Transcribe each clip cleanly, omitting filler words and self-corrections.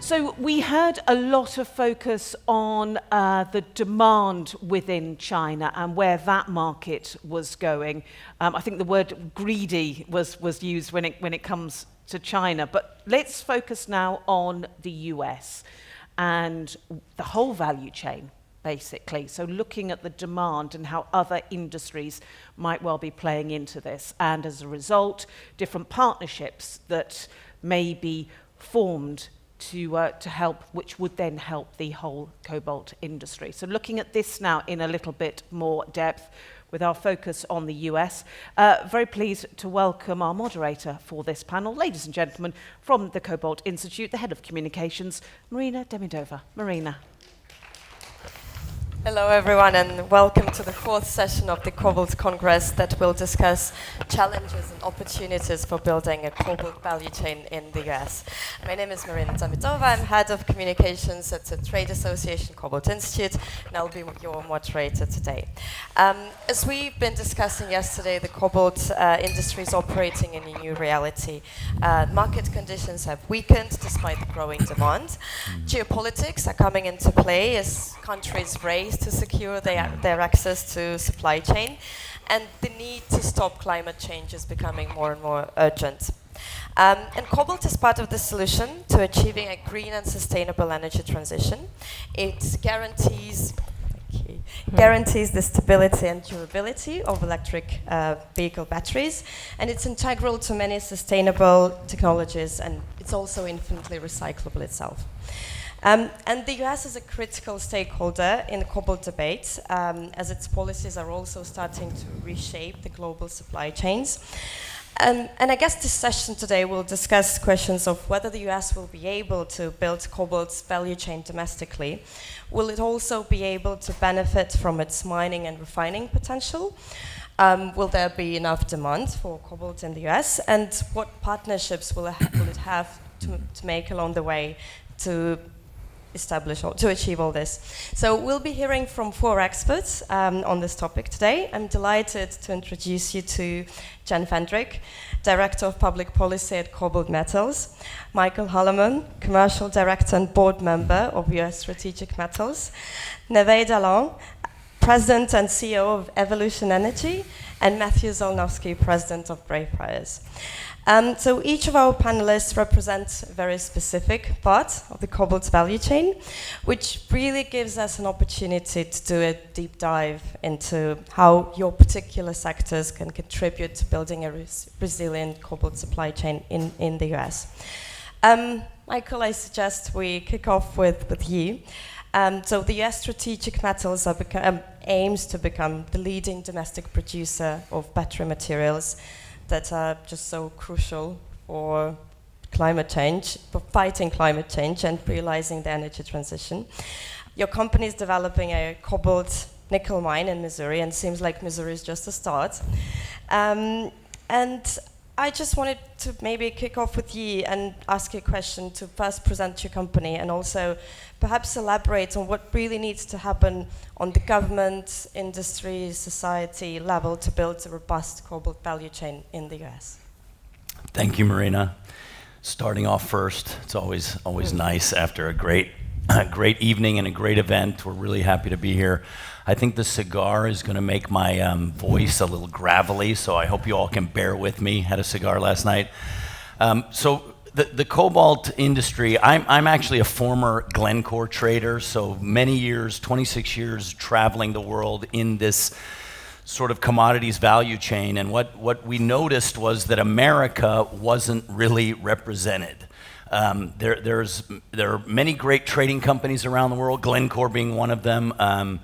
So we had a lot of focus on the demand within China and where that market was going. I think the word greedy was used when it comes to China. But let's focus now on the US and the whole value chain, basically. So looking at the demand and how other industries might well be playing into this. And as a result, different partnerships that may be formed to help, which would then help the whole cobalt industry. So looking at this now in a little bit more depth with our focus on the US, very pleased to welcome our moderator for this panel, ladies and gentlemen, from the Cobalt Institute, the Head of Communications, Marina Demidova. Marina. Hello everyone and welcome to the fourth session of the Cobalt Congress that will discuss challenges and opportunities for building a cobalt value chain in the US. My name is Marina Demidova, I'm Head of Communications at the trade association Cobalt Institute, and I'll be your moderator today. As we've been discussing yesterday, the cobalt industry is operating in a new reality. Market conditions have weakened despite the growing demand. Geopolitics are coming into play as countries race to secure their access to supply chain, and the need to stop climate change is becoming more and more urgent. And cobalt is part of the solution to achieving a green and sustainable energy transition. It guarantees the stability and durability of electric vehicle batteries, and it's integral to many sustainable technologies, and it's also infinitely recyclable itself. And the US is a critical stakeholder in the cobalt debate, as its policies are also starting to reshape the global supply chains. And I guess this session today will discuss questions of whether the US will be able to build cobalt's value chain domestically. Will it also be able to benefit from its mining and refining potential? Will there be enough demand for cobalt in the US? And what partnerships will it have to make along the way to establish or to achieve all this? So we'll be hearing from four experts on this topic today. I'm delighted to introduce you to Jen Fendrick, Director of Public Policy at KoBold Metals, Michael Hollomon, Commercial Director and Board Member of US Strategic Metals, Navaid Alam, President and CEO of EVelution Energy, and Matthew Zolnowski, President of Greyfriars. So each of our panelists represents a very specific part of the cobalt value chain, which really gives us an opportunity to do a deep dive into how your particular sectors can contribute to building a resilient cobalt supply chain in the US. Michael, I suggest we kick off with you. So the US Strategic Metals aims to become the leading domestic producer of battery materials that are just so crucial for climate change, for fighting climate change and realizing the energy transition. Your company is developing a cobalt nickel mine in Missouri, and it seems like Missouri is just a start. And I just wanted to maybe kick off with you and ask you a question to first present your company and also perhaps elaborate on what really needs to happen on the government, industry, society level to build a robust cobalt value chain in the US. Thank you, Marina. Starting off first, it's always nice after a great evening and a great event. We're really happy to be here. I think the cigar is going to make my voice a little gravelly, so I hope you all can bear with me. Had a cigar last night. So the cobalt industry, I'm actually a former Glencore trader, so many years, 26 years traveling the world in this sort of commodities value chain, and what we noticed was that America wasn't really represented. There are many great trading companies around the world, Glencore being one of them,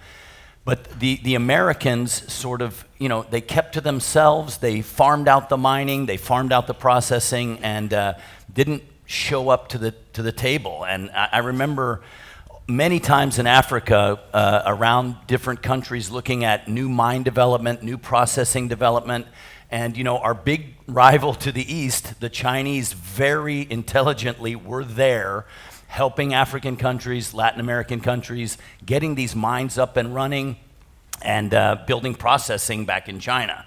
but the Americans sort of, they kept to themselves, they farmed out the mining, they farmed out the processing, and didn't show up to the table. And I remember many times in Africa, around different countries, looking at new mine development, new processing development, and our big rival to the east, the Chinese, very intelligently were there, helping African countries, Latin American countries, getting these mines up and running, and building processing back in China.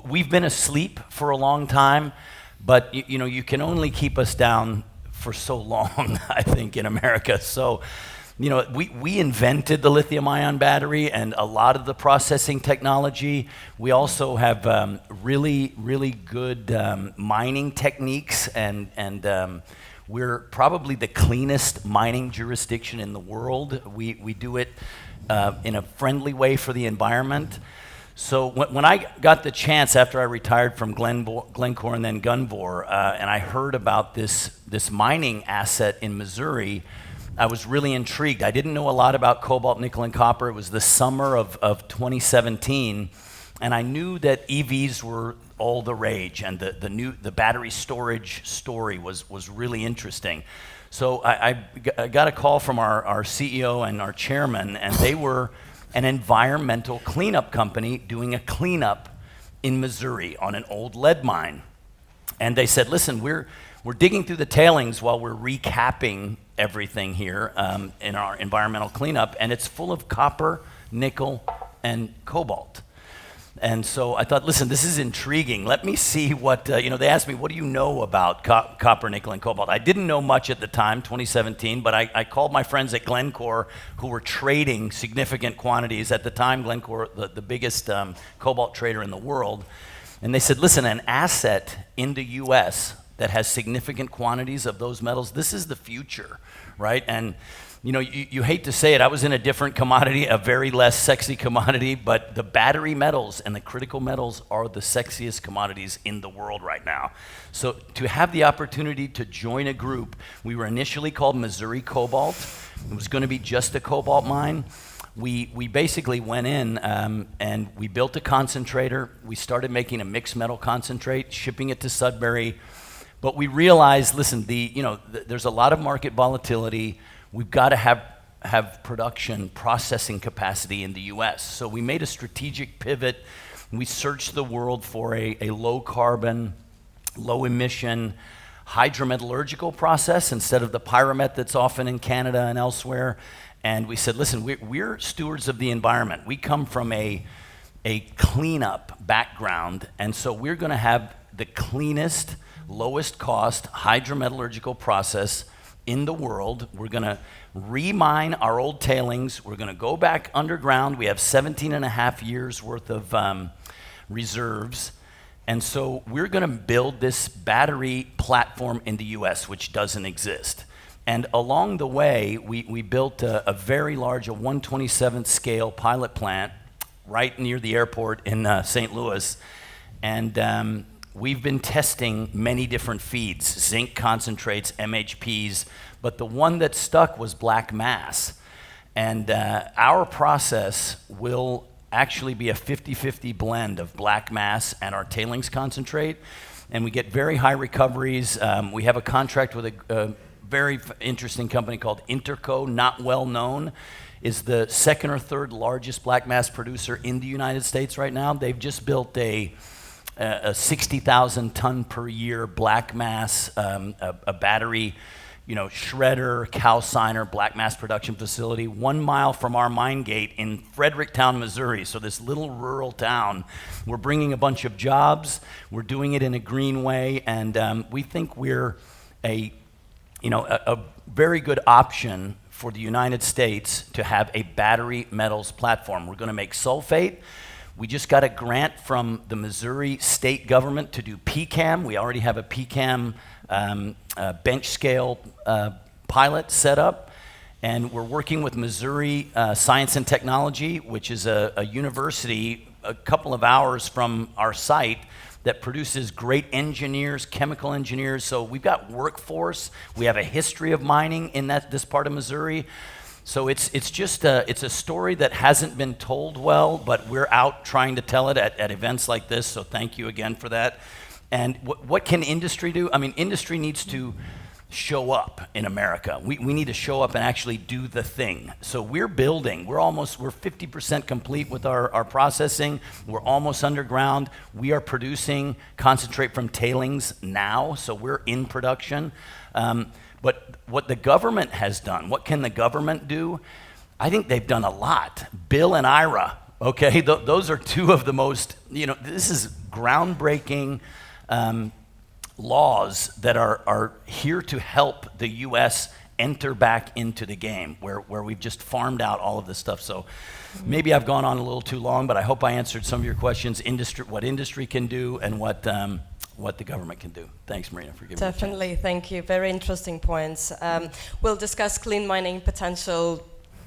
We've been asleep for a long time, but you can only keep us down for so long, I think, in America. So, we invented the lithium-ion battery and a lot of the processing technology. We also have really, really good mining techniques, and we're probably the cleanest mining jurisdiction in the world. We do it in a friendly way for the environment. So when I got the chance after I retired from Glencore and then Gunvor, and I heard about this mining asset in Missouri, I was really intrigued. I didn't know a lot about cobalt, nickel, and copper. It was the summer of 2017, and I knew that EVs were all the rage, and the battery storage story was really interesting. So I got a call from our CEO and our chairman, and they were an environmental cleanup company doing a cleanup in Missouri on an old lead mine. And they said, listen, we're digging through the tailings while we're recapping everything here in our environmental cleanup, and it's full of copper, nickel, and cobalt. And so I thought, listen, this is intriguing. Let me see what, they asked me, what do you know about copper, nickel, and cobalt? I didn't know much at the time, 2017, but I called my friends at Glencore who were trading significant quantities. At the time, Glencore, the biggest cobalt trader in the world, and they said, listen, an asset in the US that has significant quantities of those metals, this is the future, right? And you hate to say it, I was in a different commodity, a very less sexy commodity, but the battery metals and the critical metals are the sexiest commodities in the world right now. So to have the opportunity to join a group, we were initially called Missouri Cobalt. It was going to be just a cobalt mine. We basically went in and we built a concentrator. We started making a mixed metal concentrate, shipping it to Sudbury. But we realized, listen, there's a lot of market volatility. We've got to have production processing capacity in the US. So we made a strategic pivot. We searched the world for a low carbon, low emission, hydrometallurgical process instead of the pyromet that's often in Canada and elsewhere. And we said, listen, we're stewards of the environment. We come from a cleanup background, and so we're going to have the cleanest, lowest cost hydrometallurgical process in the world. We're going to remine our old tailings. We're going to go back underground. We have 17 and a half years worth of reserves. And so we're going to build this battery platform in the US, which doesn't exist. And along the way, we built a very large, a 1/27th scale pilot plant right near the airport in St. Louis. And we've been testing many different feeds, zinc concentrates, MHPs, but the one that stuck was black mass. And our process will actually be a 50-50 blend of black mass and our tailings concentrate. And we get very high recoveries. We have a contract with a very interesting company called Interco, not well known, is the second or third largest black mass producer in the United States right now. They've just built a 60,000 ton per year black mass, a battery, shredder, calciner, black mass production facility 1 mile from our mine gate in Fredericktown, Missouri. So this little rural town. We're bringing a bunch of jobs. We're doing it in a green way, and we think we're a very good option for the United States to have a battery metals platform. We're going to make sulfate. We just got a grant from the Missouri state government to do PCAM. We already have a PCAM bench scale pilot set up, and we're working with Missouri Science and Technology, which is a university a couple of hours from our site that produces great engineers, chemical engineers. So we've got workforce. We have a history of mining in this part of Missouri. So it's just it's a story that hasn't been told well, but we're out trying to tell it at events like this. So thank you again for that. And what can industry do? I mean, industry needs to show up in America. We need to show up and actually do the thing. So we're building. We're 50% complete with our processing. We're almost underground. We are producing concentrate from tailings now, so we're in production. But what the government has done, what can the government do? I think they've done a lot. Bill and Ira, okay? Those are two of the most, this is groundbreaking laws that are here to help the U.S. enter back into the game, where we've just farmed out all of this stuff. So maybe I've gone on a little too long, but I hope I answered some of your questions, what industry can do and what the government can do. Thanks, Marina, for giving me a chance. Definitely, thank you. Very interesting points. We'll discuss clean mining potential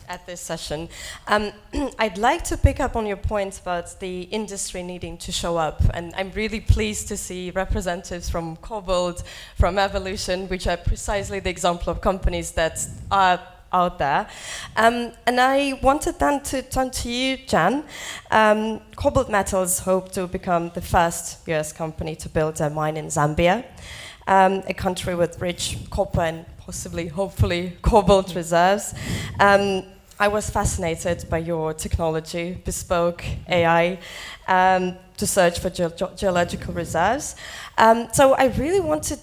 at this session. I'd like to pick up on your point about the industry needing to show up, and I'm really pleased to see representatives from KoBold, from EVelution, which are precisely the example of companies that are out there. And I wanted then to turn to you, Jan. KoBold Metals hope to become the first US company to build a mine in Zambia, a country with rich copper and possibly, hopefully, cobalt reserves. I was fascinated by your technology, bespoke AI, to search for geological reserves. So I really wanted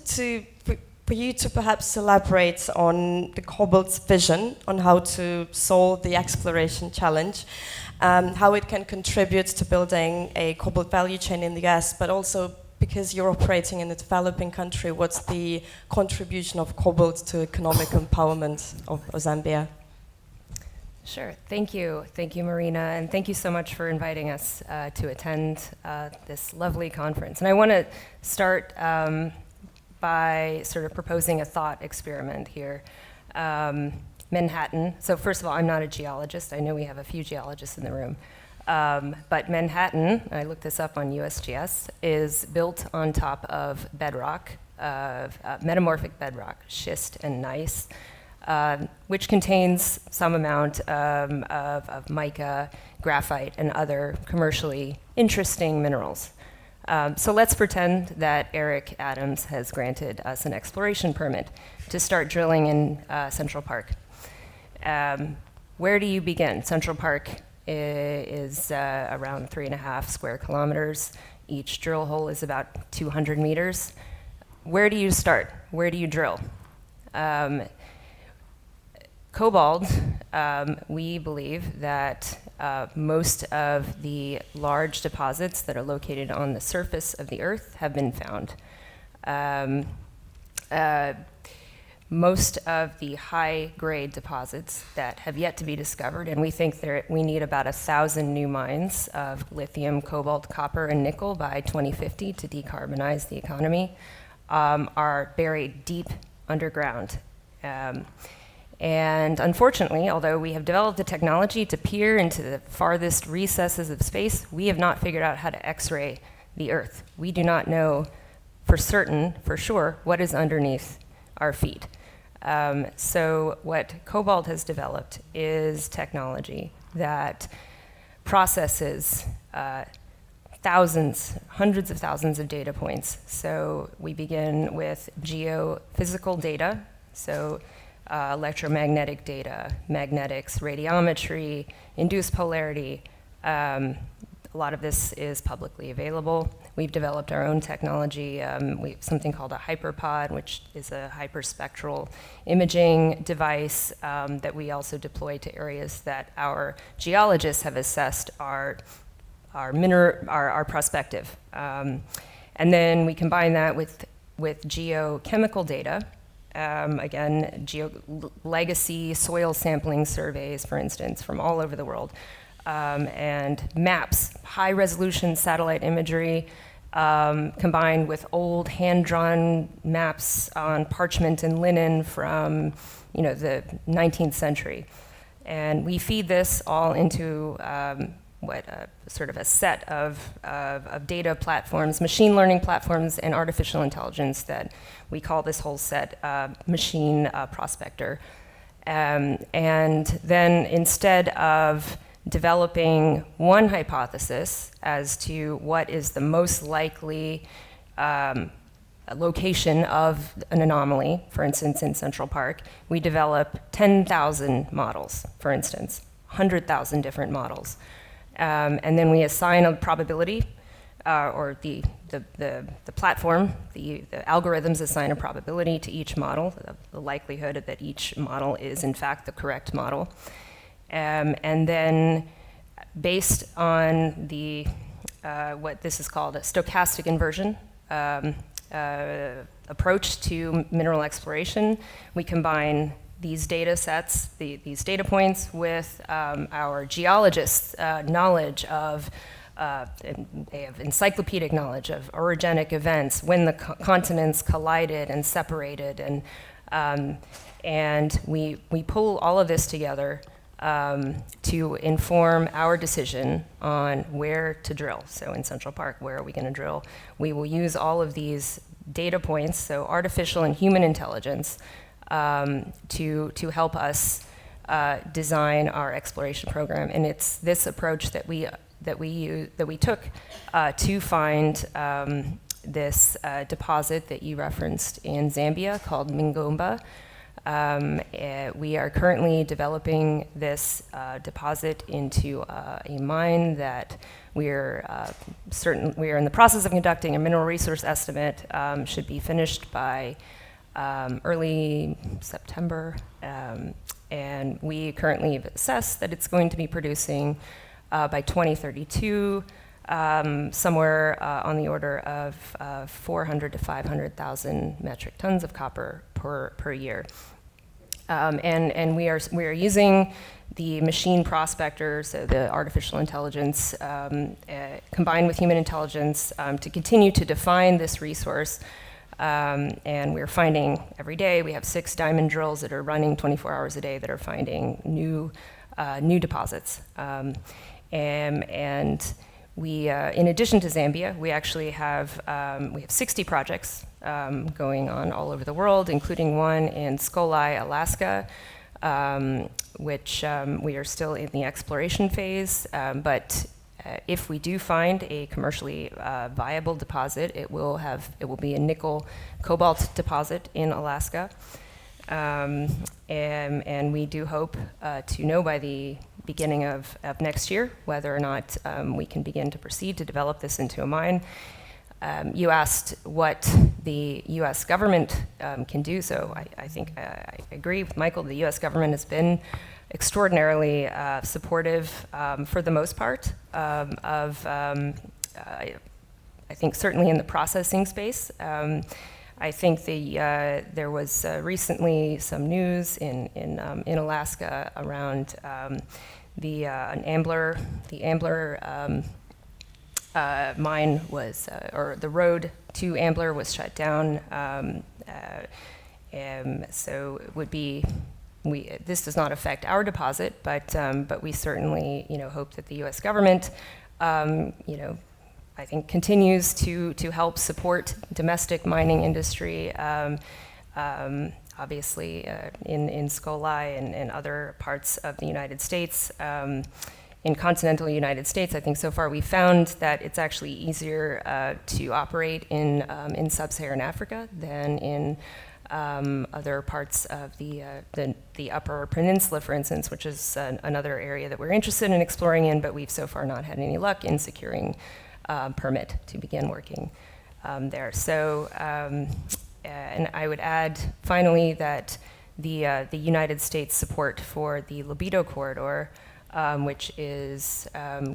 for you to perhaps elaborate on the KoBold's vision on how to solve the exploration challenge, how it can contribute to building a cobalt value chain in the US, but also because you're operating in a developing country, what's the contribution of KoBold to economic empowerment of Zambia? Sure. Thank you. Thank you, Marina. And thank you so much for inviting us to attend this lovely conference. And I want to start by sort of proposing a thought experiment here. Manhattan. So first of all, I'm not a geologist. I know we have a few geologists in the room. But Manhattan, I looked this up on USGS, is built on top of bedrock, metamorphic bedrock, schist and gneiss, which contains some amount of mica, graphite, and other commercially interesting minerals. So let's pretend that Eric Adams has granted us an exploration permit to start drilling in Central Park. Where do you begin? Central Park is around 3.5 square kilometers. Each drill hole is about 200 meters. Where do you start? Where do you drill? KoBold, we believe that most of the large deposits that are located on the surface of the Earth have been found. Most of the high-grade deposits that have yet to be discovered, and we think we need about 1,000 new mines of lithium, cobalt, copper, and nickel by 2050 to decarbonize the economy, are buried deep underground. And unfortunately, although we have developed the technology to peer into the farthest recesses of space, we have not figured out how to X-ray the Earth. We do not know for certain, for sure, what is underneath our feet. So what KoBold has developed is technology that processes thousands, hundreds of thousands of data points. So we begin with geophysical data, so electromagnetic data, magnetics, radiometry, induced polarity. A lot of this is publicly available. We've developed our own technology. We have something called a hyperpod, which is a hyperspectral imaging device that we also deploy to areas that our geologists have assessed are prospective. And then we combine that with geochemical data. Again, legacy soil sampling surveys, for instance, from all over the world. And maps, high-resolution satellite imagery, combined with old hand-drawn maps on parchment and linen from, the 19th century. And we feed this all into sort of a set of data platforms, machine learning platforms, and artificial intelligence that we call this whole set machine prospector. And then instead of developing one hypothesis as to what is the most likely location of an anomaly, for instance, in Central Park, we develop 10,000 models, for instance, 100,000 different models. And then we assign a probability, or the platform, the algorithms assign a probability to each model, the likelihood that each model is in fact the correct model. And then based on what this is called a stochastic inversion, approach to mineral exploration. We combine these data sets, these data points, with our geologists' knowledge of, they have encyclopedic knowledge of orogenic events, when the continents collided and separated, and we pull all of this together to inform our decision on where to drill. So in Central Park, where are we going to drill? We will use all of these data points, so artificial and human intelligence, to help us design our exploration program. And it's this approach that we took to find this deposit that you referenced in Zambia called Mingomba. We are currently developing this deposit into a mine that we are in the process of conducting a mineral resource estimate. Should be finished by early September, and we currently have assessed that it's going to be producing by 2032 somewhere on the order of 400 to 500,000 metric tons of copper per year. And we are using the machine prospector, so the artificial intelligence combined with human intelligence to continue to define this resource. And we're finding every day, we have 6 diamond drills that are running 24 hours a day that are finding new deposits. And we, in addition to Zambia, we actually have 60 projects going on all over the world, including one in Skolai, Alaska, which we are still in the exploration phase. But if we do find a commercially viable deposit, it will be a nickel cobalt deposit in Alaska. And we do hope to know by the beginning of next year whether or not we can begin to proceed to develop this into a mine. You asked what the U.S. government can do, so I think I agree with Michael. The U.S. government has been extraordinarily supportive, for the most part, I think certainly in the processing space. I think there was recently some news in Alaska around the Ambler mine was, or the road to Ambler was shut down. So it would be, this does not affect our deposit, but we certainly, hope that the U.S. government, I think continues to help support domestic mining industry. Obviously, in Skolai and other parts of the United States. In continental United States, I think so far we found that it's actually easier to operate in sub-Saharan Africa than in other parts of the Upper Peninsula, for instance, which is another area that we're interested in exploring in, but we've so far not had any luck in securing permit to begin working there. So, and I would add finally that the United States support for the Libido Corridor, which is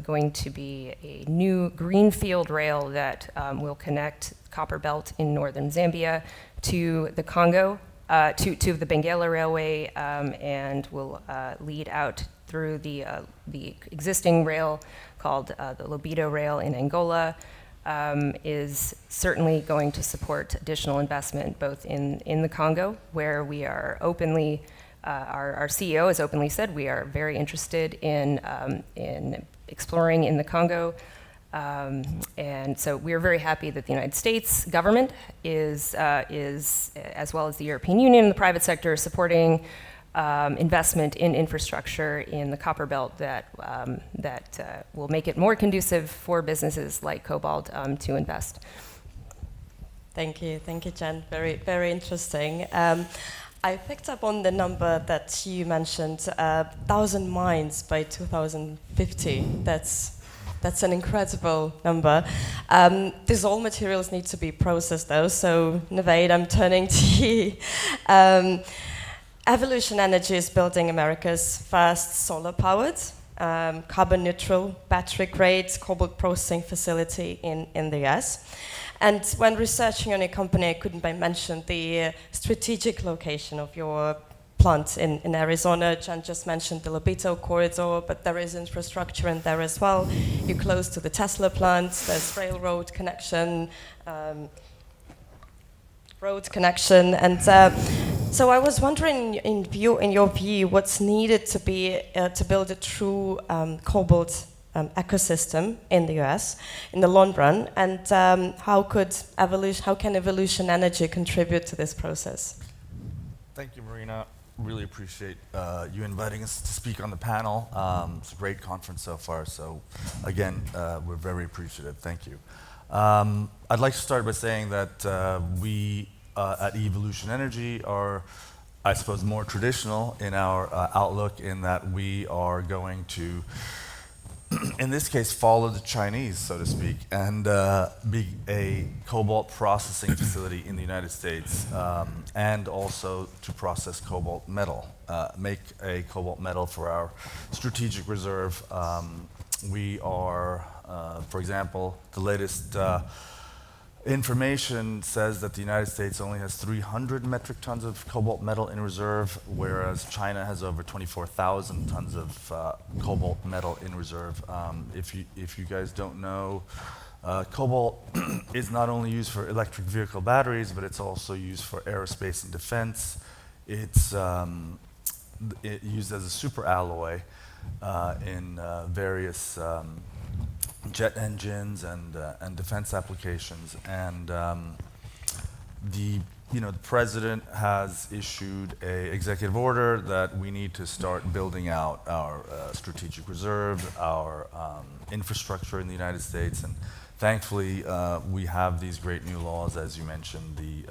going to be a new greenfield rail that will connect Copper Belt in northern Zambia to the Congo, to the Benguela Railway, and will lead out through the existing rail called the Libido Rail in Angola, is certainly going to support additional investment both in the Congo, where we are openly, our CEO has openly said we are very interested in exploring in the Congo. And so we're very happy that the United States government is as well as the European Union and the private sector, supporting investment in infrastructure in the Copper Belt that will make it more conducive for businesses like KoBold to invest. Thank you, Jen. Very, very interesting. I picked up on the number that you mentioned, 1,000 mines by 2050. That's an incredible number. These all materials need to be processed though, so Navaid, I'm turning to you. EVelution Energy is building America's first solar-powered carbon neutral, battery grade cobalt processing facility in the US. And when researching on your company, I couldn't but mention the strategic location of your plant in Arizona. Jan just mentioned the Lobito corridor, but there is infrastructure in there as well. You're close to the Tesla plant, there's railroad connection, and so I was wondering, in your view, what's needed to be to build a true cobalt ecosystem in the US in the long run, and how can EVelution Energy contribute to this process? Thank you, Marina. Really appreciate you inviting us to speak on the panel. It's a great conference so far, so again, we're very appreciative. Thank you. I'd like to start by saying that we at EVelution Energy are, I suppose, more traditional in our outlook, in that we are going to, in this case, follow the Chinese, so to speak, and be a cobalt processing facility in the United States, and also to process cobalt metal, make a cobalt metal for our strategic reserve. We are, for example, the latest information says that the United States only has 300 metric tons of cobalt metal in reserve, whereas China has over 24,000 tons of cobalt metal in reserve. If you guys don't know, cobalt is not only used for electric vehicle batteries, but it's also used for aerospace and defense. It's used as a superalloy in various jet engines and defense applications, and the president has issued an executive order that we need to start building out our strategic reserve, our infrastructure in the United States, and thankfully we have these great new laws, as you mentioned, the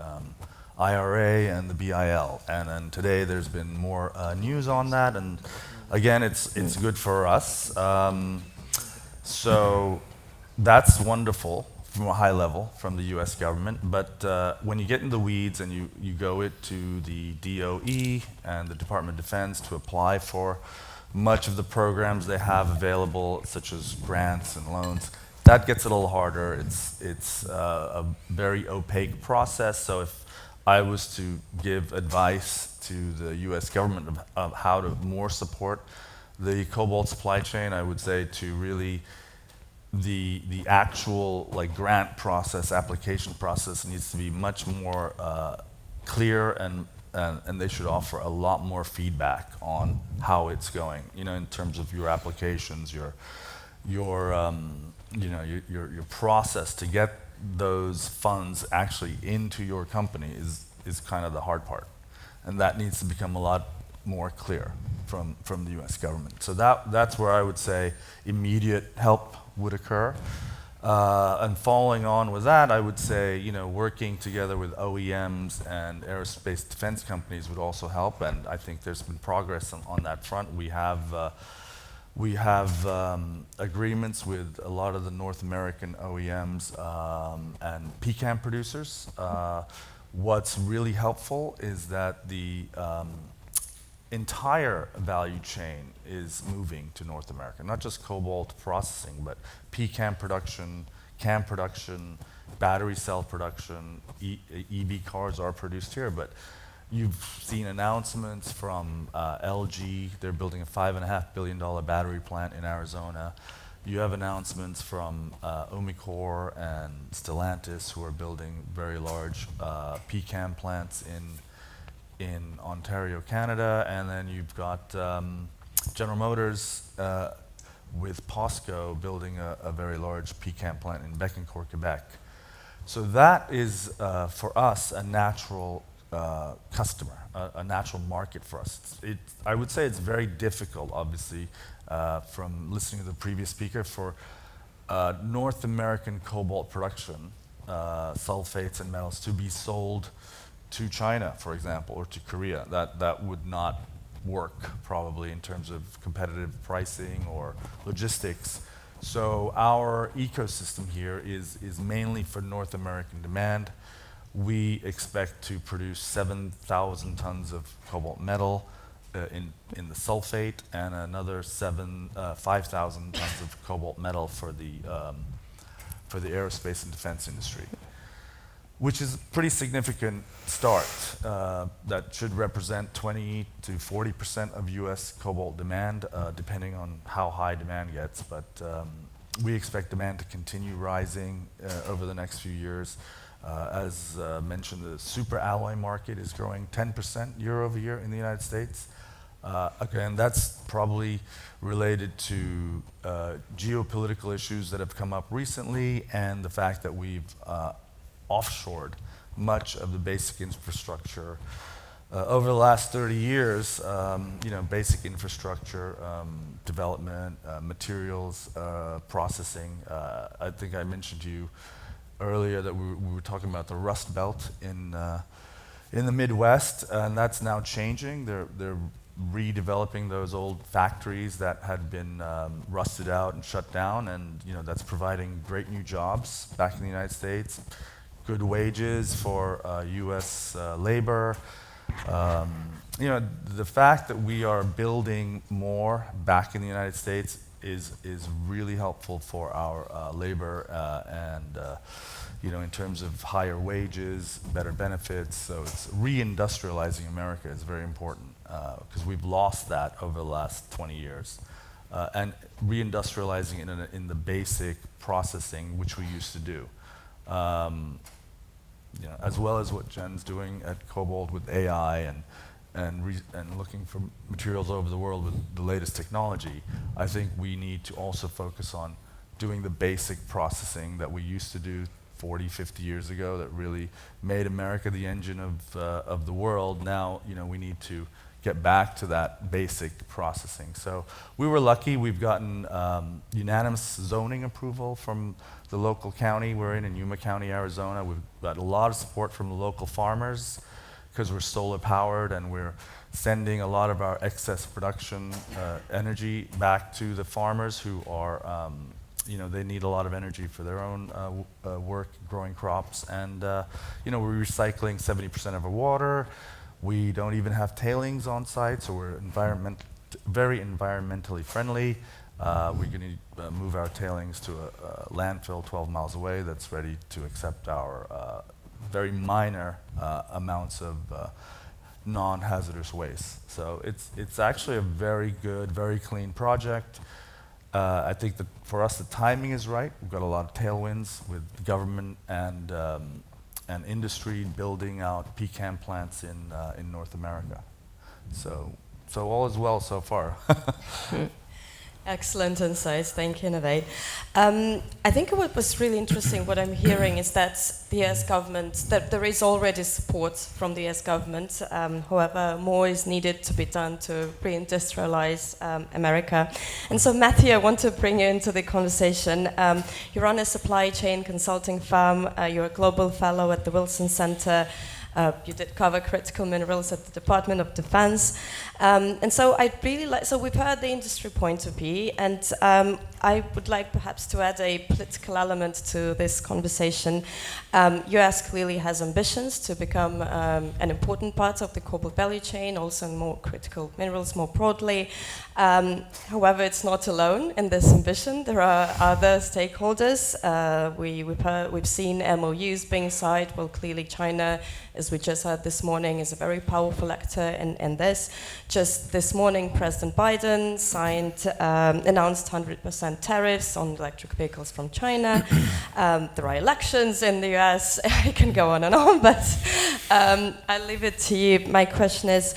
IRA and the BIL, and then today there's been more news on that, and again, it's good for us. So that's wonderful from a high level from the US government, but when you get in the weeds and you go to the DOE and the Department of Defense to apply for much of the programs they have available, such as grants and loans, that gets a little harder. It's a very opaque process, so if I was to give advice to the US government of how to more support the cobalt supply chain, I would say to really the actual grant process, application process needs to be much more clear, and they should offer a lot more feedback on how it's going. In terms of your applications, your process to get those funds actually into your company is kind of the hard part, and that needs to become a lot more clear from the U.S. government. So that's where I would say immediate help would occur. And following on with that, I would say working together with OEMs and aerospace defense companies would also help, and I think there's been progress on that front. We have agreements with a lot of the North American OEMs and PCAM producers. What's really helpful is that the entire value chain is moving to North America, not just cobalt processing, but PCAM production, CAM production, battery cell production, EV cars are produced here, but you've seen announcements from LG. They're building a $5.5 billion battery plant in Arizona. You have announcements from Umicore and Stellantis, who are building very large PCAM plants in Ontario, Canada, and then you've got General Motors with POSCO building a very large PCAM plant in Bécancour, Quebec. So that is, for us, a natural customer, a natural market for us. I would say it's very difficult, obviously, from listening to the previous speaker, for North American cobalt production, sulfates and metals, to be sold to China, for example, or to Korea. That would not work, probably, in terms of competitive pricing or logistics. So our ecosystem here is mainly for North American demand. We expect to produce 7,000 tons of cobalt metal in the sulfate, and another 5,000 tons of cobalt metal for the aerospace and defense industry, which is a pretty significant start. That should represent 20 to 40% of U.S. cobalt demand, depending on how high demand gets. But we expect demand to continue rising over the next few years. As mentioned, the super alloy market is growing 10% year over year in the United States. Again, that's probably related to geopolitical issues that have come up recently, and the fact that we've offshored much of the basic infrastructure. Over the last 30 years, basic infrastructure, development, materials, processing. I think I mentioned to you earlier that we were talking about the Rust Belt in the Midwest, and that's now changing. They're redeveloping those old factories that had been rusted out and shut down, and that's providing great new jobs back in the United States, good wages for U.S. labor. The fact that we are building more back in the United States is really helpful for our labor and in terms of higher wages, better benefits. So it's reindustrializing America is very important because we've lost that over the last 20 years. And reindustrializing it in the basic processing, which we used to do. As well as what Jen's doing at KoBold with AI and looking for materials over the world with the latest technology, I think we need to also focus on doing the basic processing that we used to do 40, 50 years ago that really made America the engine of the world. Now, we need to get back to that basic processing. So we were lucky. We've gotten unanimous zoning approval from the local county we're in Yuma County, Arizona. We've got a lot of support from the local farmers because we're solar powered, and we're sending a lot of our excess production energy back to the farmers who are, they need a lot of energy for their own work growing crops. And, we're recycling 70% of our water. We don't even have tailings on site, so we're very environmentally friendly. We're going to move our tailings to a landfill 12 miles away that's ready to accept our very minor amounts of non-hazardous waste. So it's actually a very good, very clean project. I think that for us the timing is right. We've got a lot of tailwinds with government and industry building out PCAM plants in North America. So all is well so far. Excellent insights. Thank you, Navaid. I think what was really interesting, what I'm hearing, is that the US government, that there is already support from the US government. However, more is needed to be done to reindustrialize America. And so, Matthew, I want to bring you into the conversation. You run a supply chain consulting firm. You're a global fellow at the Wilson Center. You did cover critical minerals at the Department of Defense. And so I'd really like, so we've heard the industry point of view, and I would like perhaps to add a political element to this conversation. US clearly has ambitions to become an important part of the cobalt value chain, also in more critical minerals more broadly. However, it's not alone in this ambition. There are other stakeholders. We've seen MOUs being signed. Well, clearly China, as we just heard this morning, is a very powerful actor in this. Just this morning, President Biden announced 100% tariffs on electric vehicles from China. There are elections in the US. I can go on and on, but I'll leave it to you. My question is,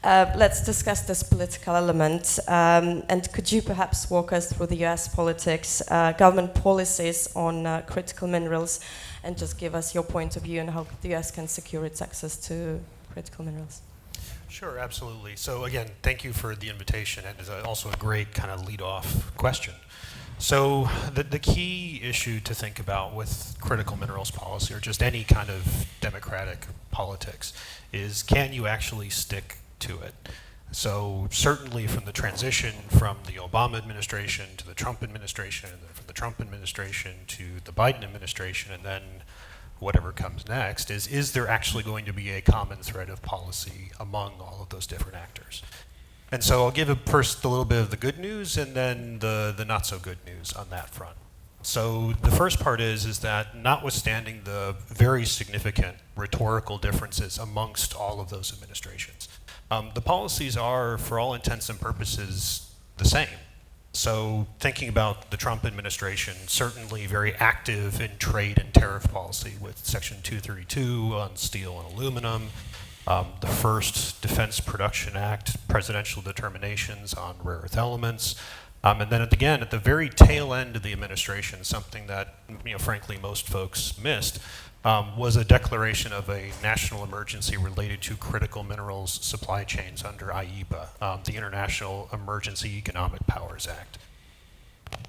let's discuss this political element. And could you perhaps walk us through the US politics, government policies on critical minerals, and just give us your point of view on how the US can secure its access to critical minerals? Sure, absolutely. So again, thank you for the invitation, and it's also a great kind of lead-off question. So the key issue to think about with critical minerals policy, or just any kind of democratic politics, is can you actually stick to it? So certainly from the transition from the Obama administration to the Trump administration, and then from the Trump administration to the Biden administration, and then whatever comes next, is there actually going to be a common thread of policy among all of those different actors? And so I'll give first a little bit of the good news and then the not so good news on that front. So the first part is that notwithstanding the very significant rhetorical differences amongst all of those administrations, the policies are, for all intents and purposes, the same. So thinking about the Trump administration, certainly very active in trade and tariff policy with Section 232 on steel and aluminum, the first Defense Production Act, presidential determinations on rare earth elements, and then again, at the very tail end of the administration, something that, frankly, most folks missed, was a declaration of a national emergency related to critical minerals supply chains under IEEPA, the International Emergency Economic Powers Act.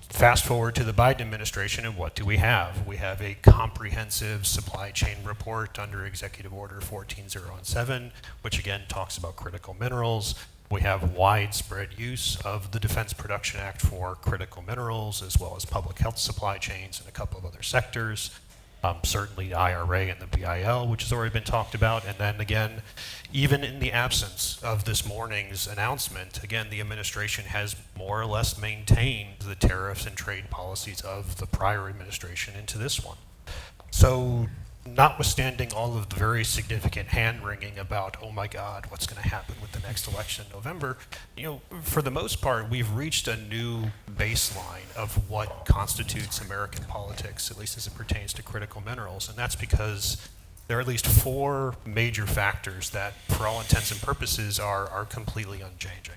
Fast forward to the Biden administration, and what do we have? We have a comprehensive supply chain report under Executive Order 14017, which again talks about critical minerals. We have widespread use of the Defense Production Act for critical minerals, as well as public health supply chains and a couple of other sectors. Certainly the IRA and the BIL, which has already been talked about. And then again, even in the absence of this morning's announcement, again, the administration has more or less maintained the tariffs and trade policies of the prior administration into this one. So notwithstanding all of the very significant hand-wringing about, oh my God, what's going to happen with the next election in November, for the most part, we've reached a new baseline of what constitutes American politics, at least as it pertains to critical minerals. And that's because there are at least 4 major factors that, for all intents and purposes, are completely unchanging.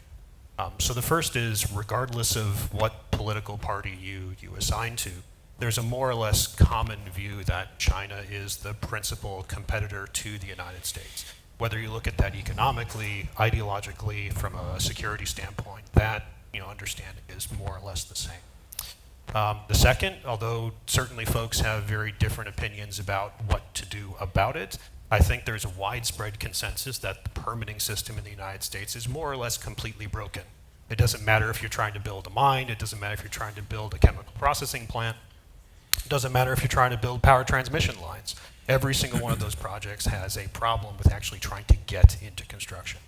So the first is, regardless of what political party you assign to, there's a more or less common view that China is the principal competitor to the United States. Whether you look at that economically, ideologically, from a security standpoint, that understanding is more or less the same. The second, although certainly folks have very different opinions about what to do about it, I think there's a widespread consensus that the permitting system in the United States is more or less completely broken. It doesn't matter if you're trying to build a mine, it doesn't matter if you're trying to build a chemical processing plant, it doesn't matter if you're trying to build power transmission lines. Every single one of those projects has a problem with actually trying to get into construction.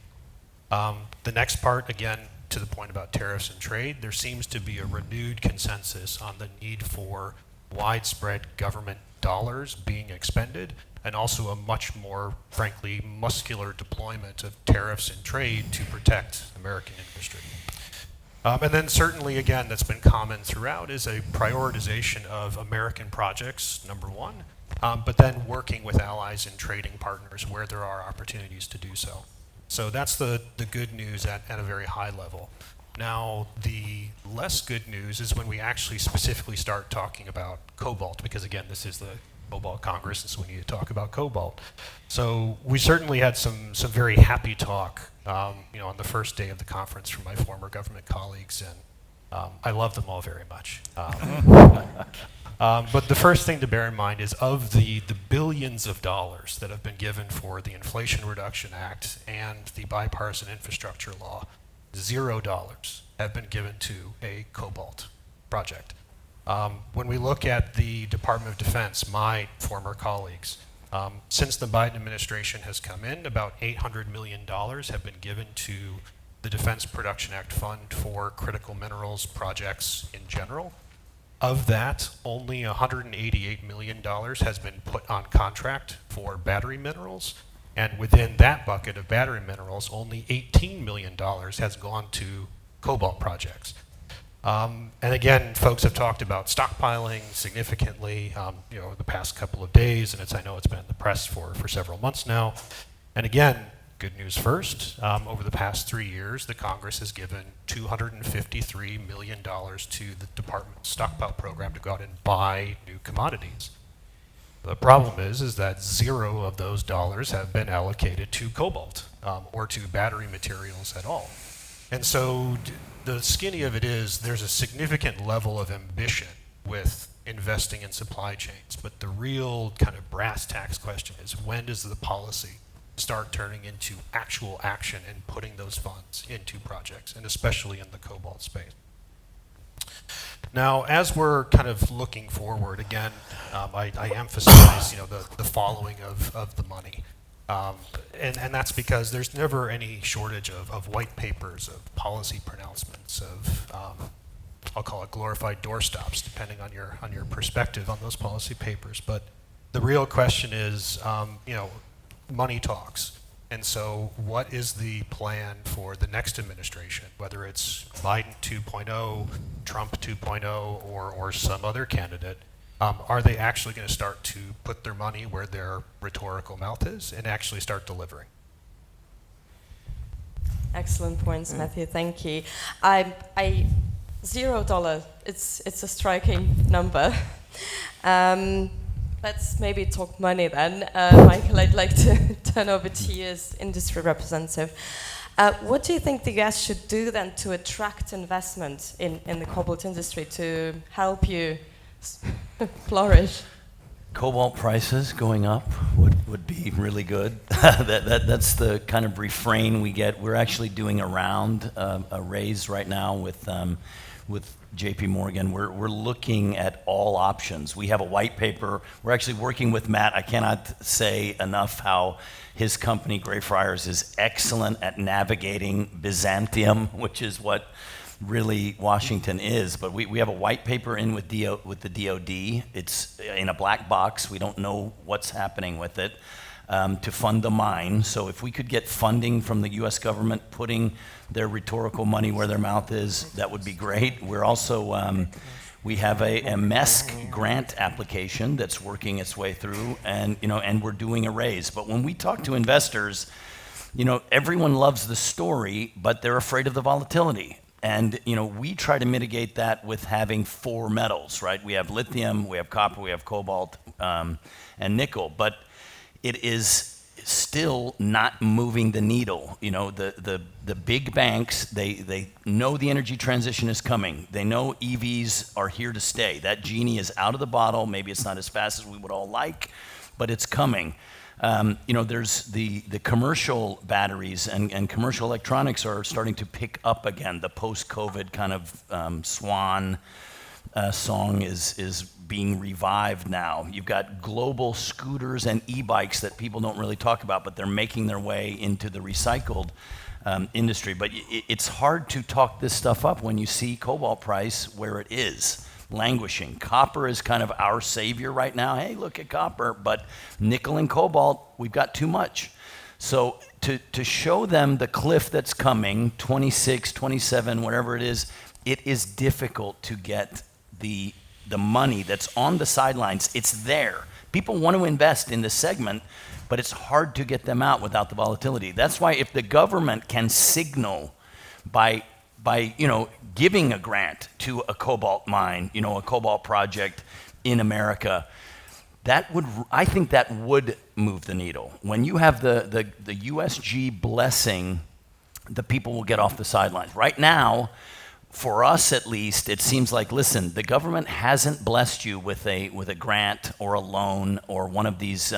The next part, again, to the point about tariffs and trade, there seems to be a renewed consensus on the need for widespread government dollars being expended, and also a much more, frankly, muscular deployment of tariffs and trade to protect American industry. And then certainly, again, that's been common throughout, is a prioritization of American projects, number one, but then working with allies and trading partners where there are opportunities to do so. So that's the good news at a very high level. Now, the less good news is when we actually specifically start talking about Cobalt, because again, this is the Cobalt Congress, and so we need to talk about Cobalt. So we certainly had some very happy talk on the first day of the conference from my former government colleagues, and I love them all very much. But the first thing to bear in mind is, of the billions of dollars that have been given for the Inflation Reduction Act and the Bipartisan Infrastructure Law, $0 have been given to a Cobalt project. When we look at the Department of Defense, my former colleagues, since the Biden administration has come in, about $800 million have been given to the Defense Production Act Fund for critical minerals projects in general. Of that, only $188 million has been put on contract for battery minerals, and within that bucket of battery minerals, only $18 million has gone to Cobalt projects. And again, folks have talked about stockpiling significantly, the past couple of days, and I know it's been in the press for several months now. And again, good news first, over the past 3 years, the Congress has given $253 million to the Department's stockpile program to go out and buy new commodities. The problem is that 0 of those dollars have been allocated to Cobalt or to battery materials at all. And so the skinny of it is there's a significant level of ambition with investing in supply chains, but the real kind of brass tacks question is, when does the policy start turning into actual action and putting those funds into projects, and especially in the Cobalt space? Now, as we're kind of looking forward, again, I emphasize the following of the money. And that's because there's never any shortage of white papers, of policy pronouncements, of I'll call it glorified doorstops, depending on your perspective on those policy papers. But the real question is, money talks. And so what is the plan for the next administration, whether it's Biden 2.0, Trump 2.0, or some other candidate? Are they actually going to start to put their money where their rhetorical mouth is and actually start delivering? Excellent points, Matthew. Thank you. I $0. It's a striking number. Let's maybe talk money then. Michael, I'd like to turn over to you as industry representative. What do you think the US should do then to attract investment in the cobalt industry to help you flourish? Cobalt prices going up would be really good. That's the kind of refrain we get. We're actually doing a raise right now with JP Morgan. We're looking at all options. We have a white paper. We're actually working with Matt. I cannot say enough how his company, Greyfriars, is excellent at navigating Byzantium, which is what really Washington is. But we have a white paper in with the DOD. It's in a black box. We don't know what's happening with it, to fund the mine. So if we could get funding from the US government putting their rhetorical money where their mouth is, that would be great. We're also, we have a MESC grant application that's working its way through, and we're doing a raise. But when we talk to investors, everyone loves the story, but they're afraid of the volatility. And we try to mitigate that with having 4 metals, right? We have lithium, we have copper, we have cobalt, and nickel. But it is still not moving the needle. The big banks, they know the energy transition is coming. They know EVs are here to stay. That genie is out of the bottle. Maybe it's not as fast as we would all like, but it's coming. There's the commercial batteries and commercial electronics are starting to pick up again. The post-COVID kind of swan song is being revived now. You've got global scooters and e-bikes that people don't really talk about, but they're making their way into the recycled industry. But it's hard to talk this stuff up when you see cobalt price where it is, languishing. Copper is kind of our savior right now. Hey, look at copper, but nickel and cobalt, we've got too much. So to show them the cliff that's coming, 26, 27, whatever it is difficult to get the money that's on the sidelines. It's there. People want to invest in this segment, but it's hard to get them out without the volatility. That's why if the government can signal by giving a grant to a cobalt mine, a cobalt project in America, I think that would move the needle. When you have the USG blessing, the people will get off the sidelines. Right now, for us at least, it seems like, listen, the government hasn't blessed you with a grant or a loan or one of these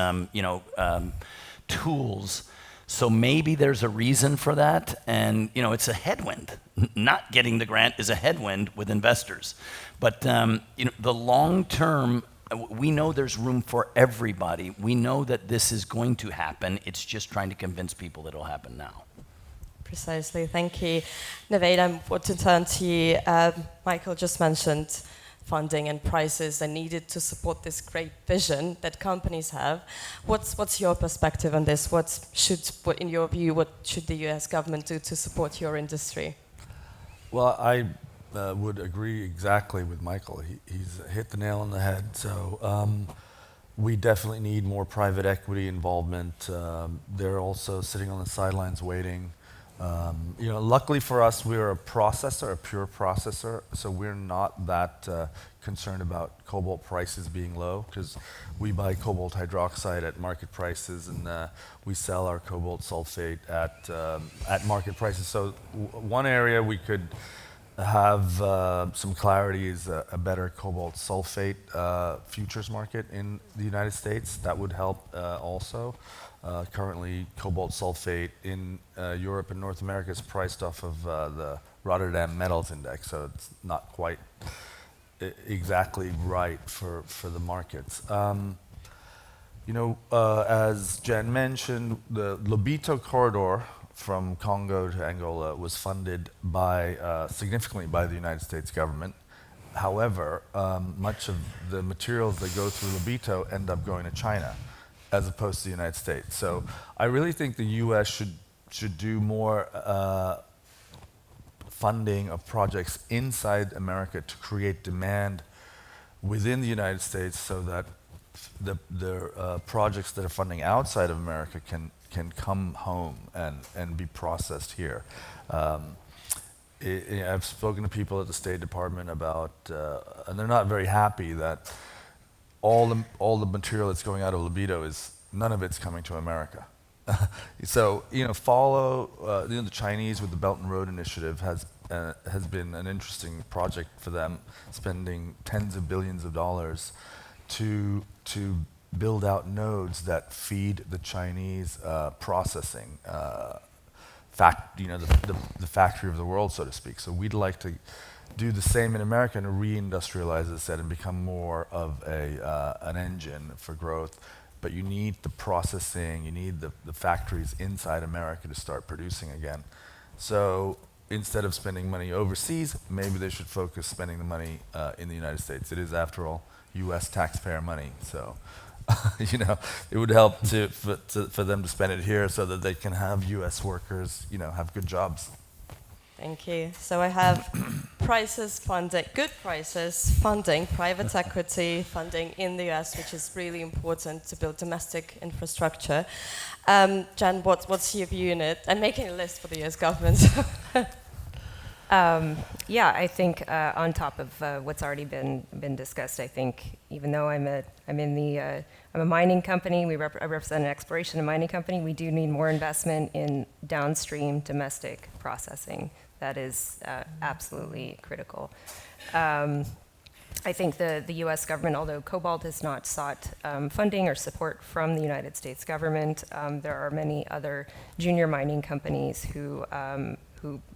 tools. So maybe there's a reason for that, and it's a headwind. Not getting the grant is a headwind with investors. But the long term, we know there's room for everybody. We know that this is going to happen. It's just trying to convince people that it'll happen now. Precisely, thank you. Navaid, I want to turn to you. Michael just mentioned funding and prices are needed to support this great vision that companies have. What's your perspective on this? In your view, what should the US government do to support your industry? Well, I would agree exactly with Michael. He's hit the nail on the head. So we definitely need more private equity involvement. They're also sitting on the sidelines waiting. Luckily for us, we're a pure processor, so we're not that concerned about cobalt prices being low, because we buy cobalt hydroxide at market prices, and we sell our cobalt sulfate at market prices. So one area we could have some clarity is a better cobalt sulfate futures market in the United States. That would help also. Currently, cobalt sulfate in Europe and North America is priced off of the Rotterdam Metals Index, so it's not quite exactly right for the markets. As Jen mentioned, the Lobito corridor from Congo to Angola was funded significantly by the United States government. However, much of the materials that go through Lobito end up going to China, as opposed to the United States. So I really think the U.S. should do more funding of projects inside America to create demand within the United States, so that the projects that are funding outside of America can come home and be processed here. I've spoken to people at the State Department about, and they're not very happy that all the material that's going out of Lobito none of it's coming to America. So follow the Chinese with the Belt and Road Initiative has been an interesting project for them, spending tens of billions of dollars to build out nodes that feed the Chinese processing the factory of the world, so to speak. So we'd like to do the same in America and reindustrialize, as I said, and become more of an engine for growth. But you need the processing, you need the factories inside America to start producing again. So instead of spending money overseas, maybe they should focus spending the money in the United States. It is, after all, U.S. taxpayer money. So, it would help for them to spend it here so that they can have U.S. workers, have good jobs. Thank you. So I have good prices, funding, private equity funding in the US, which is really important to build domestic infrastructure. Jan, what's your view in it? And making a list for the US government. I think on top of what's already been discussed, I think even though I'm a mining company, I represent an exploration and mining company, we do need more investment in downstream domestic processing. That is absolutely critical. I think the U.S. government, although KoBold has not sought funding or support from the United States government, there are many other junior mining companies who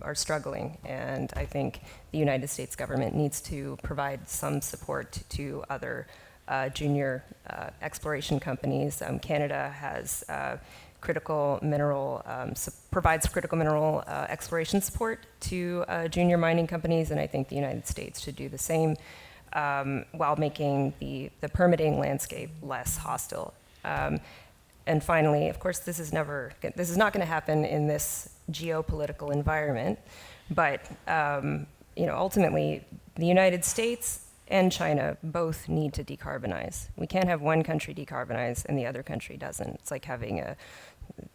are struggling, and I think the United States government needs to provide some support to other junior exploration companies. Canada has provides critical mineral exploration support to junior mining companies, and I think the United States should do the same while making the permitting landscape less hostile. And finally, of course, this is not going to happen in this geopolitical environment, but ultimately, the United States and China both need to decarbonize. We can't have one country decarbonize and the other country doesn't. It's like having a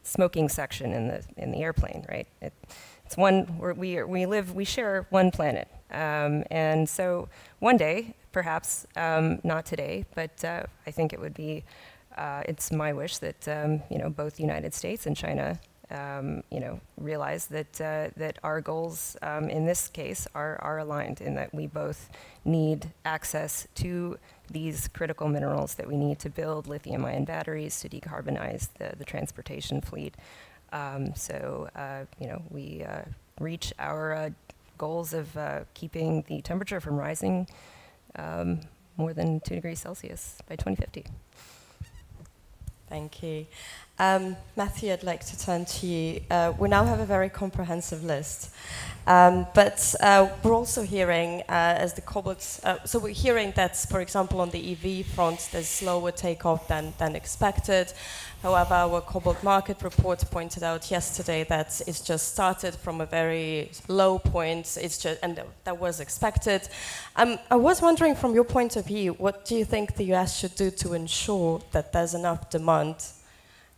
smoking section in the airplane, right? It's one we share one planet, and so one day, perhaps not today, but I think it would be. It's my wish that both the United States and China realize that our goals in this case are aligned, in that we both need access to these critical minerals that we need to build lithium-ion batteries to decarbonize the transportation fleet. We reach our goals of keeping the temperature from rising more than 2 degrees Celsius by 2050. Thank you. Matthew, I'd like to turn to you. We now have a very comprehensive list, but we're also hearing, as the KoBold, so we're hearing that, for example, on the EV front, there's slower takeoff than expected. However, our KoBold market report pointed out yesterday that it's just started from a very low point. And that was expected. I was wondering, from your point of view, what do you think the US should do to ensure that there's enough demand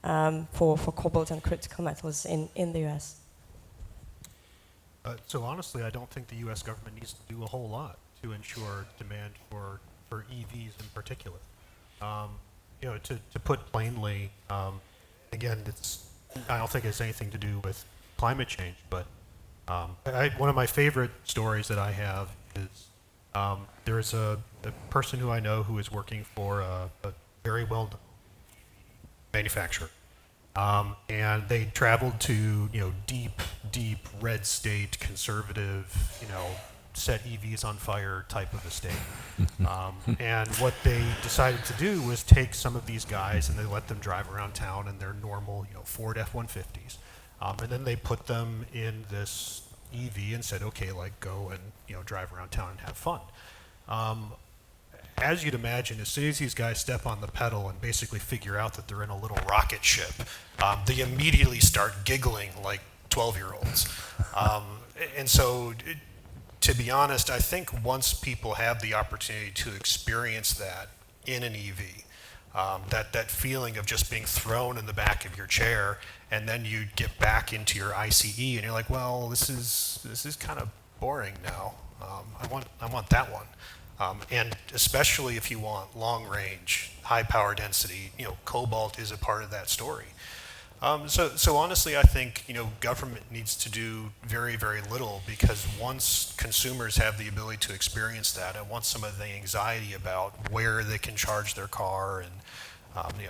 for KoBold and critical metals in the US? So honestly, I don't think the U.S. government needs to do a whole lot to ensure demand for EVs in particular. To put plainly, again, I don't think it's anything to do with climate change, but one of my favorite stories that I have is there is a person who I know who is working for a very well-known manufacturer. And they traveled to, deep red state, conservative, set EVs on fire type of a state. And what they decided to do was take some of these guys and they let them drive around town in their normal, Ford F-150s. And then they put them in this EV and said, okay, like go and drive around town and have fun. As you'd imagine, as soon as these guys step on the pedal and basically figure out that they're in a little rocket ship, they immediately start giggling like 12-year-olds. And so, to be honest, I think once people have the opportunity to experience that in an EV, that feeling of just being thrown in the back of your chair, and then you get back into your ICE, and you're like, well, this is kind of boring now. I want that one. And especially if you want long range, high power density, Cobalt is a part of that story. So honestly, I think government needs to do very, very little, because once consumers have the ability to experience that, and once some of the anxiety about where they can charge their car, and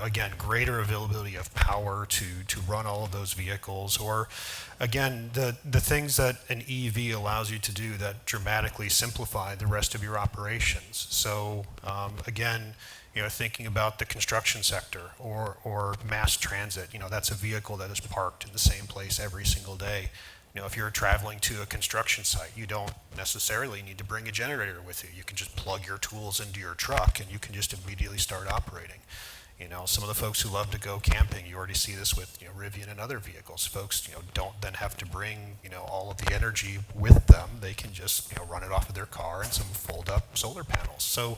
again, greater availability of power to run all of those vehicles, or again, the things that an EV allows you to do that dramatically simplify the rest of your operations. So again, thinking about the construction sector or mass transit, that's a vehicle that is parked in the same place every single day. If you're traveling to a construction site, you don't necessarily need to bring a generator with you. You can just plug your tools into your truck and you can just immediately start operating. Some of the folks who love to go camping, you already see this with Rivian and other vehicles. Folks don't then have to bring all of the energy with them. They can just run it off of their car and some fold-up solar panels. So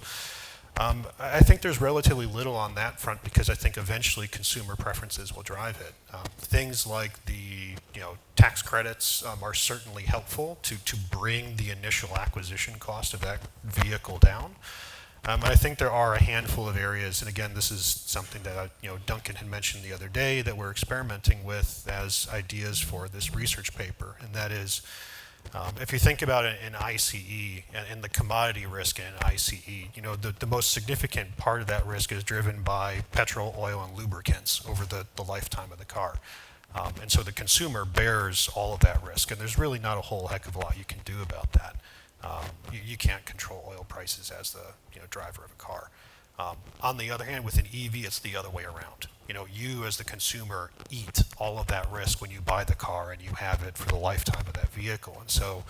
I think there's relatively little on that front, because I think eventually consumer preferences will drive it. Things like the tax credits are certainly helpful to bring the initial acquisition cost of that vehicle down. I think there are a handful of areas, and again, this is something that Duncan had mentioned the other day that we're experimenting with as ideas for this research paper, and that is, if you think about it in ICE and the commodity risk in ICE, the most significant part of that risk is driven by petrol, oil, and lubricants over the lifetime of the car. And so the consumer bears all of that risk, and there's really not a whole heck of a lot you can do about that. You can't control oil prices as the driver of a car. On the other hand, with an EV, it's the other way around. You as the consumer eat all of that risk when you buy the car, and you have it for the lifetime of that vehicle. And so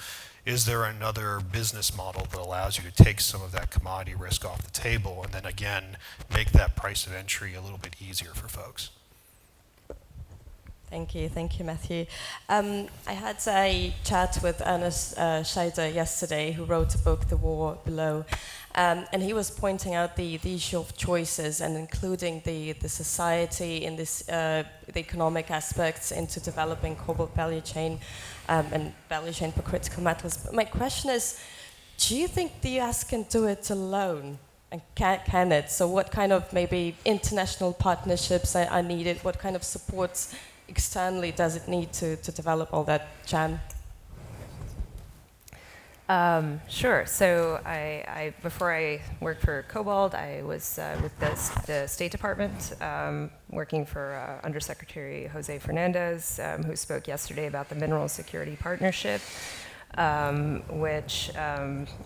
is there another business model that allows you to take some of that commodity risk off the table, and then again, make that price of entry a little bit easier for folks? Thank you, Matthew. I had a chat with Ernest Scheider yesterday, who wrote a book, The War Below, and he was pointing out the issue of choices, and including the society in this, the economic aspects into developing cobalt value chain and value chain for critical metals. But my question is, do you think the US can do it alone? And can it? So what kind of maybe international partnerships are needed? What kind of supports externally does it need to develop all that jam? Sure. So I before I worked for KoBold, I was with the State Department, working for Undersecretary Jose Fernandez, who spoke yesterday about the Mineral Security Partnership, which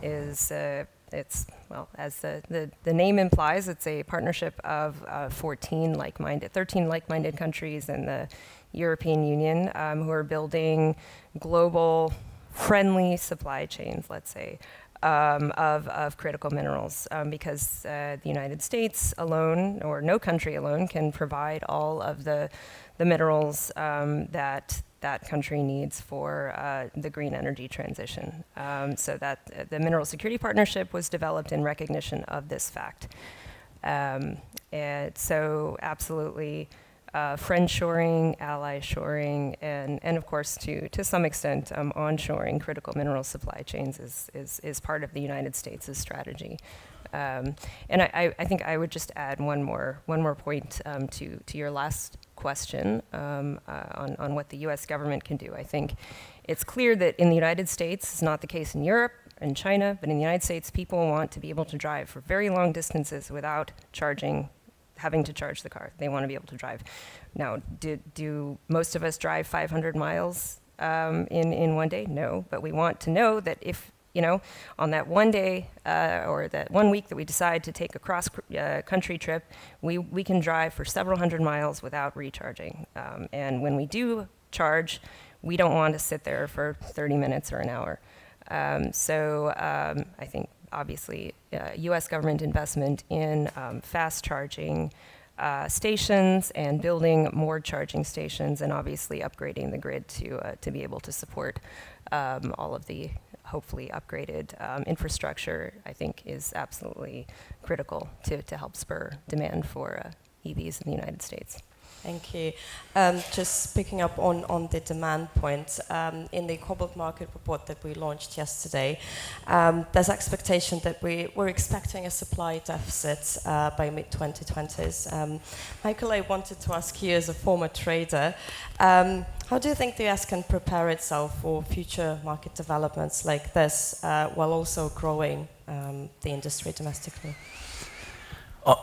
is as the name implies, it's a partnership of 13 like-minded countries in the European Union who are building global friendly supply chains, let's say, of critical minerals, because the United States alone, or no country alone, can provide all of the minerals that country needs for the green energy transition. So that the Mineral Security Partnership was developed in recognition of this fact. And so absolutely friend-shoring, ally-shoring, and of course to some extent onshoring critical mineral supply chains is part of the United States' strategy. And I think I would just add one more point to your last question on what the U.S. government can do. I think it's clear that in the United States, it's not the case in Europe and China, but in the United States, people want to be able to drive for very long distances without having to charge the car. They want to be able to drive. Now, do most of us drive 500 miles in one day? No, but we want to know that if You know, on that one day or that 1 week that we decide to take a cross-country trip, we can drive for several hundred miles without recharging. And when we do charge, we don't want to sit there for 30 minutes or an hour. I think, obviously, U.S. government investment in fast charging stations and building more charging stations, and obviously upgrading the grid to be able to support all of the hopefully upgraded infrastructure, I think is absolutely critical to help spur demand for EVs in the United States. Thank you. Just picking up on the demand point, in the KoBold market report that we launched yesterday, there's expectation that we're expecting a supply deficit by mid-2020s. Michael, I wanted to ask you as a former trader, how do you think the US can prepare itself for future market developments like this while also growing the industry domestically?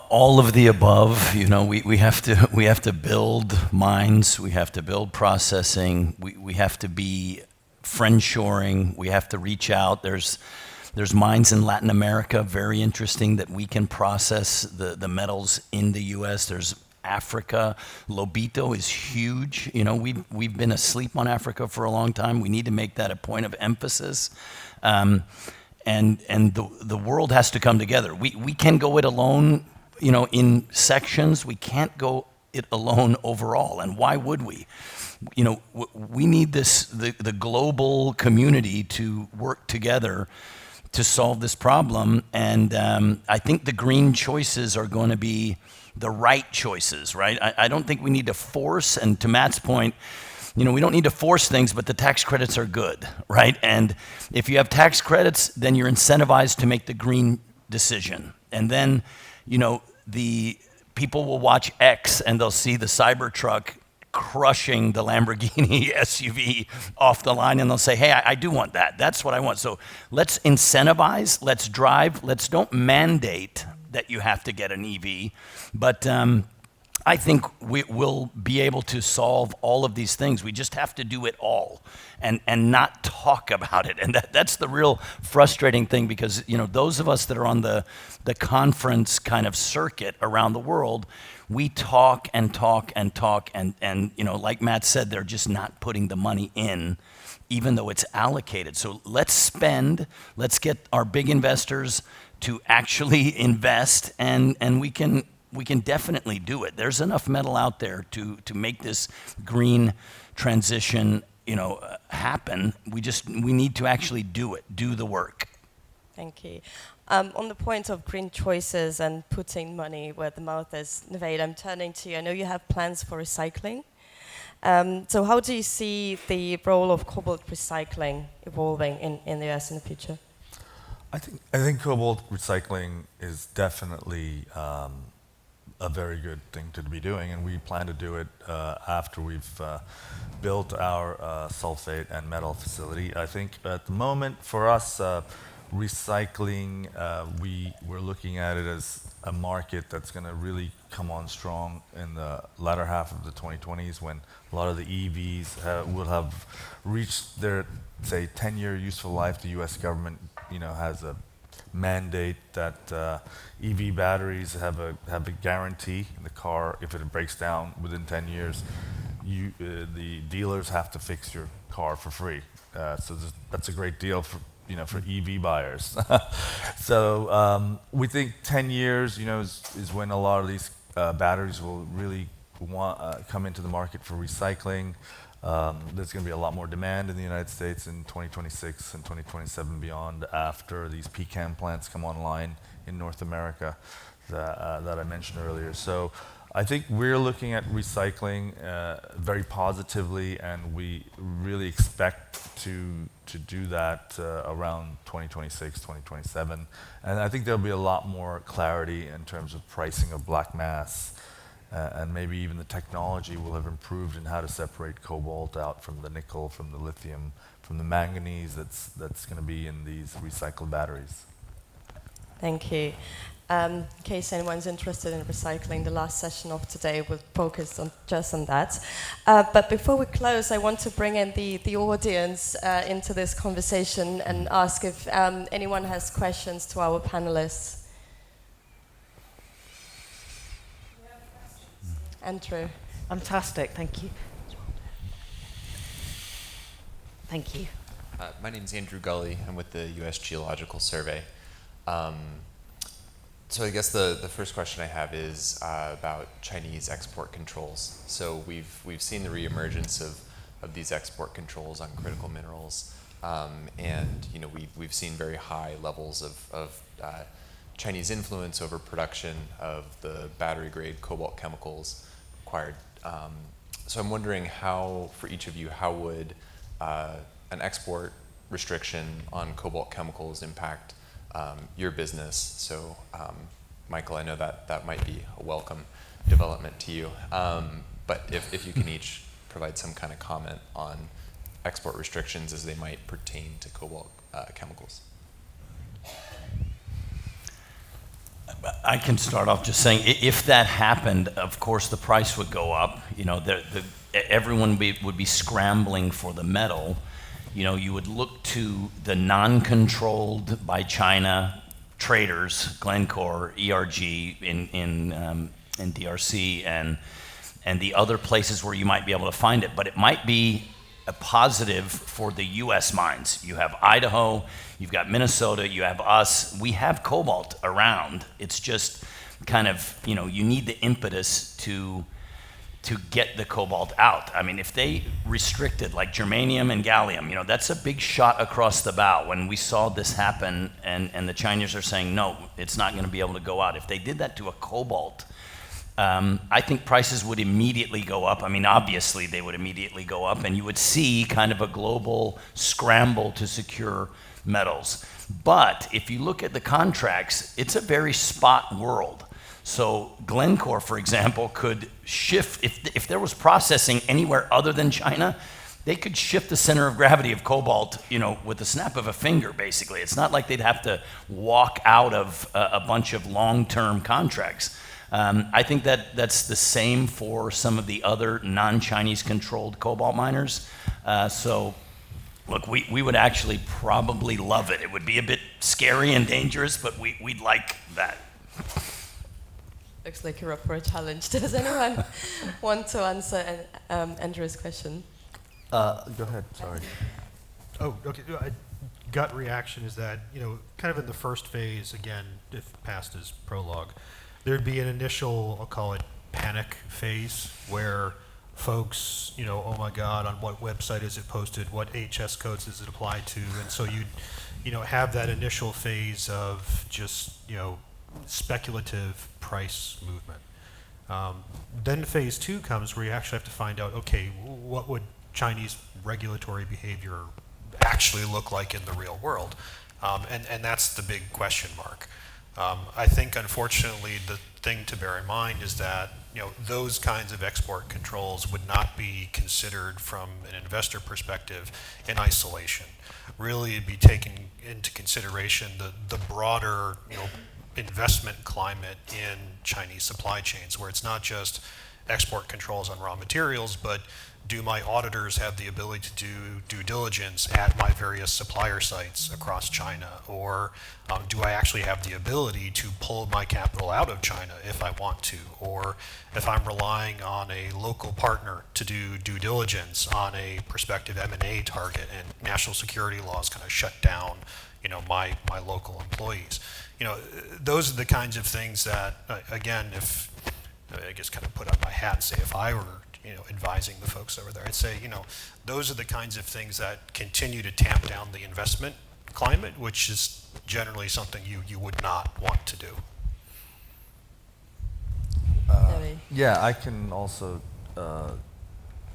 All of the above. You know, we have to build mines, we have to build processing, we have to be friend-shoring, we have to reach out. There's mines in Latin America, very interesting, that we can process the metals in the U.S. There's Africa. Lobito is huge. You know, we've been asleep on Africa for a long time. We need to make that a point of emphasis. And the world has to come together. We can go it alone, you know, in sections. We can't go it alone overall. And why would we? You know, we need the global community to work together to solve this problem. And I think the green choices are going to be the right choices, right? I don't think we need to force, and to Matt's point, you know, we don't need to force things, but the tax credits are good, right? And if you have tax credits, then you're incentivized to make the green decision. And then, you know, the people will watch X and they'll see the Cybertruck crushing the Lamborghini SUV off the line, and they'll say, hey, I do want that. That's what I want. So let's incentivize, let's drive, let's don't mandate that you have to get an EV. But I think we'll be able to solve all of these things. We just have to do it all and not talk about it. And that's the real frustrating thing, because, you know, those of us that are on the conference kind of circuit around the world, we talk and talk and talk. And you know, like Matt said, they're just not putting the money in, even though it's allocated. So let's spend, let's get our big investors to actually invest, and we can definitely do it. There's enough metal out there to make this green transition, you know, happen. We need to actually do it, do the work. Thank you. On the point of green choices and putting money where the mouth is, Navaid, I'm turning to you. I know you have plans for recycling. So how do you see the role of KoBold recycling evolving in the US in the future? I think KoBold recycling is definitely a very good thing to be doing, and we plan to do it after we've built our sulfate and metal facility. I think at the moment for us, recycling, we're looking at it as a market that's going to really come on strong in the latter half of the 2020s, when a lot of the EVs will have reached their, say, 10-year useful life. The U.S. government, you know, has a mandate that EV batteries have a guarantee in the car. If it breaks down within 10 years, the dealers have to fix your car for free. So that's a great deal for, you know, for EV buyers. So we think 10 years, you know, is when a lot of these batteries will really come into the market for recycling. There's going to be a lot more demand in the United States in 2026 and 2027 beyond, after these PCAM plants come online in North America that I mentioned earlier. So I think we're looking at recycling very positively, and we really expect to do that around 2026, 2027. And I think there'll be a lot more clarity in terms of pricing of black mass. And maybe even the technology will have improved in how to separate cobalt out from the nickel, from the lithium, from the manganese that's going to be in these recycled batteries. Thank you. In case anyone's interested in recycling, the last session of today will focus on just on that. But before we close, I want to bring in the audience into this conversation and ask if anyone has questions to our panelists. Andrew. Fantastic, thank you. Thank you. My name is Andrew Gully. I'm with the U.S. Geological Survey. So I guess the first question I have is about Chinese export controls. So we've seen the reemergence of these export controls on critical minerals, and we've seen very high levels of Chinese influence over production of the battery-grade cobalt chemicals required. So I'm wondering how, for each of you, how would an export restriction on cobalt chemicals impact your business? So, Michael, I know that might be a welcome development to you, but if you can each provide some kind of comment on export restrictions as they might pertain to cobalt chemicals. I can start off just saying, if that happened, of course the price would go up. Everyone would be scrambling for the metal. You would look to the non-controlled by China traders, Glencore, ERG in DRC, and the other places where you might be able to find it. But it might be a positive for the U.S. mines. You have Idaho, you've got Minnesota, you have us. We have cobalt around. It's just kind of, you need the impetus to get the cobalt out. I mean, if they restricted like germanium and gallium, that's a big shot across the bow. When we saw this happen and the Chinese are saying, no, it's not going to be able to go out. If they did that to a cobalt, I think prices would immediately go up. I mean, obviously they would immediately go up, and you would see kind of a global scramble to secure metals. But if you look at the contracts, it's a very spot world. So Glencore, for example, could shift, if there was processing anywhere other than China, they could shift the center of gravity of cobalt, with the snap of a finger, basically. It's not like they'd have to walk out of a bunch of long-term contracts. I think that's the same for some of the other non-Chinese controlled cobalt miners. So look, we would actually probably love it. It would be a bit scary and dangerous, but we'd like that. Looks like you're up for a challenge. Does anyone want to answer Andrew's question? Go ahead, sorry. Oh, okay. Gut reaction is that, kind of in the first phase, again, if passed as prologue, there'd be an initial, I'll call it panic phase, where folks, oh my God, on what website is it posted? What HS codes does it apply to? And so you'd, have that initial phase of just, speculative price movement. Then phase 2 comes where you actually have to find out, okay, what would Chinese regulatory behavior actually look like in the real world? And that's the big question mark. I think, unfortunately, the thing to bear in mind is that those kinds of export controls would not be considered from an investor perspective in isolation. Really, it'd be taken into consideration the broader investment climate in Chinese supply chains, where it's not just export controls on raw materials, but do my auditors have the ability to do due diligence at my various supplier sites across China? Or do I actually have the ability to pull my capital out of China if I want to? Or if I'm relying on a local partner to do due diligence on a prospective M&A target and national security laws kind of shut down my local employees. Those are the kinds of things that, again, if I guess kind of put on my hat and say if I were advising the folks over there, I'd say, those are the kinds of things that continue to tamp down the investment climate, which is generally something you would not want to do. Yeah, I can also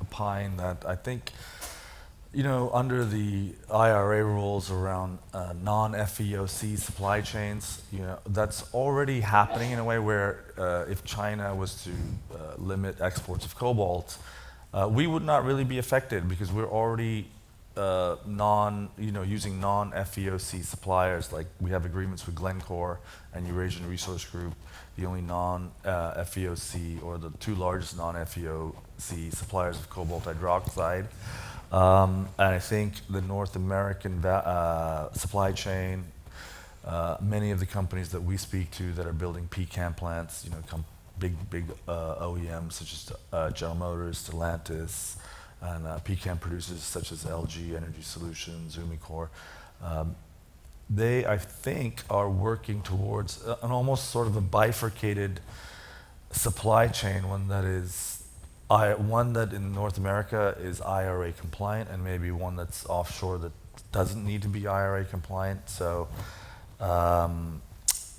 opine that I think, under the IRA rules around non-FEOC supply chains, that's already happening in a way where if China was to limit exports of cobalt, we would not really be affected because we're already using non-FEOC suppliers, like we have agreements with Glencore and Eurasian Resource Group, the only non-FEOC or the two largest non-FEOC suppliers of cobalt hydroxide. And I think the North American supply chain, many of the companies that we speak to that are building PCAM plants, big OEMs such as General Motors, Stellantis, and PCAM producers such as LG Energy Solutions, Umicore, they, I think, are working towards an almost sort of a bifurcated supply chain, one that in North America is IRA compliant, and maybe one that's offshore that doesn't need to be IRA compliant. So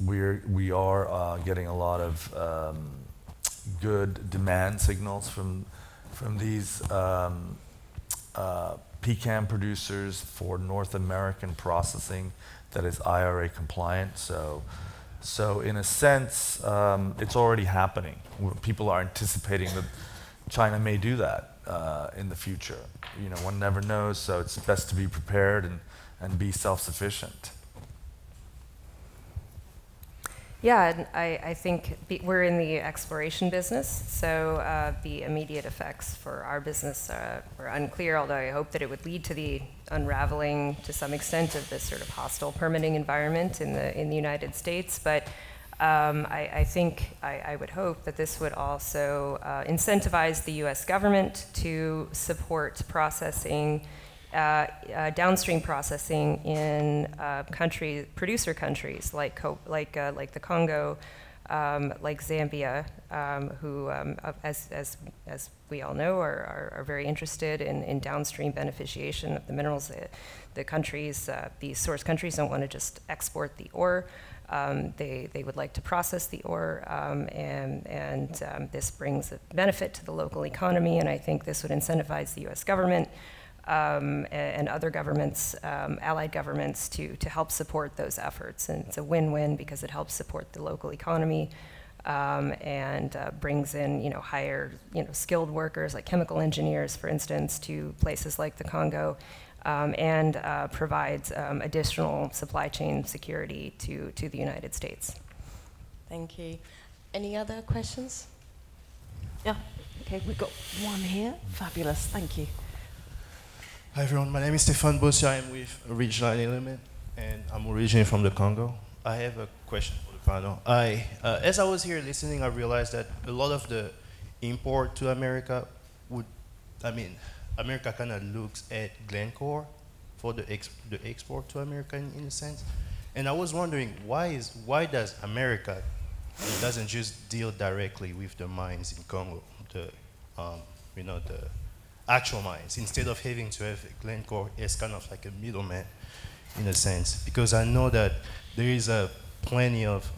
we are getting a lot of good demand signals from these PCAM producers for North American processing that is IRA compliant. So in a sense, it's already happening. People are anticipating that China may do that in the future. One never knows, so it's best to be prepared and be self-sufficient. Yeah, and I think we're in the exploration business, so the immediate effects for our business are unclear, although I hope that it would lead to the unraveling, to some extent, of this sort of hostile permitting environment in the United States. But I think I would hope that this would also incentivize the U.S. government to support processing, downstream processing in producer countries like the Congo, like Zambia, who, as we all know, are very interested in downstream beneficiation of the minerals. These source countries don't want to just export the ore. They would like to process the ore, and this brings a benefit to the local economy, and I think this would incentivize the U.S. government and other governments, allied governments, to help support those efforts. And it's a win-win because it helps support the local economy and brings in higher skilled workers like chemical engineers, for instance, to places like the Congo, and provides additional supply chain security to the United States. Thank you. Any other questions? Yeah. Okay, we've got one here. Fabulous. Thank you. Hi everyone, my name is Stéphane Bossia. I'm with Regional Element, and I'm originally from the Congo. I have a question for the panel. As I was here listening, I realized that a lot of the import to America America kind of looks at Glencore for the export to America in a sense. And I was wondering, why does America doesn't just deal directly with the mines in Congo, the actual mines, instead of having to have Glencore as kind of like a middleman in a sense? Because I know that there is plenty of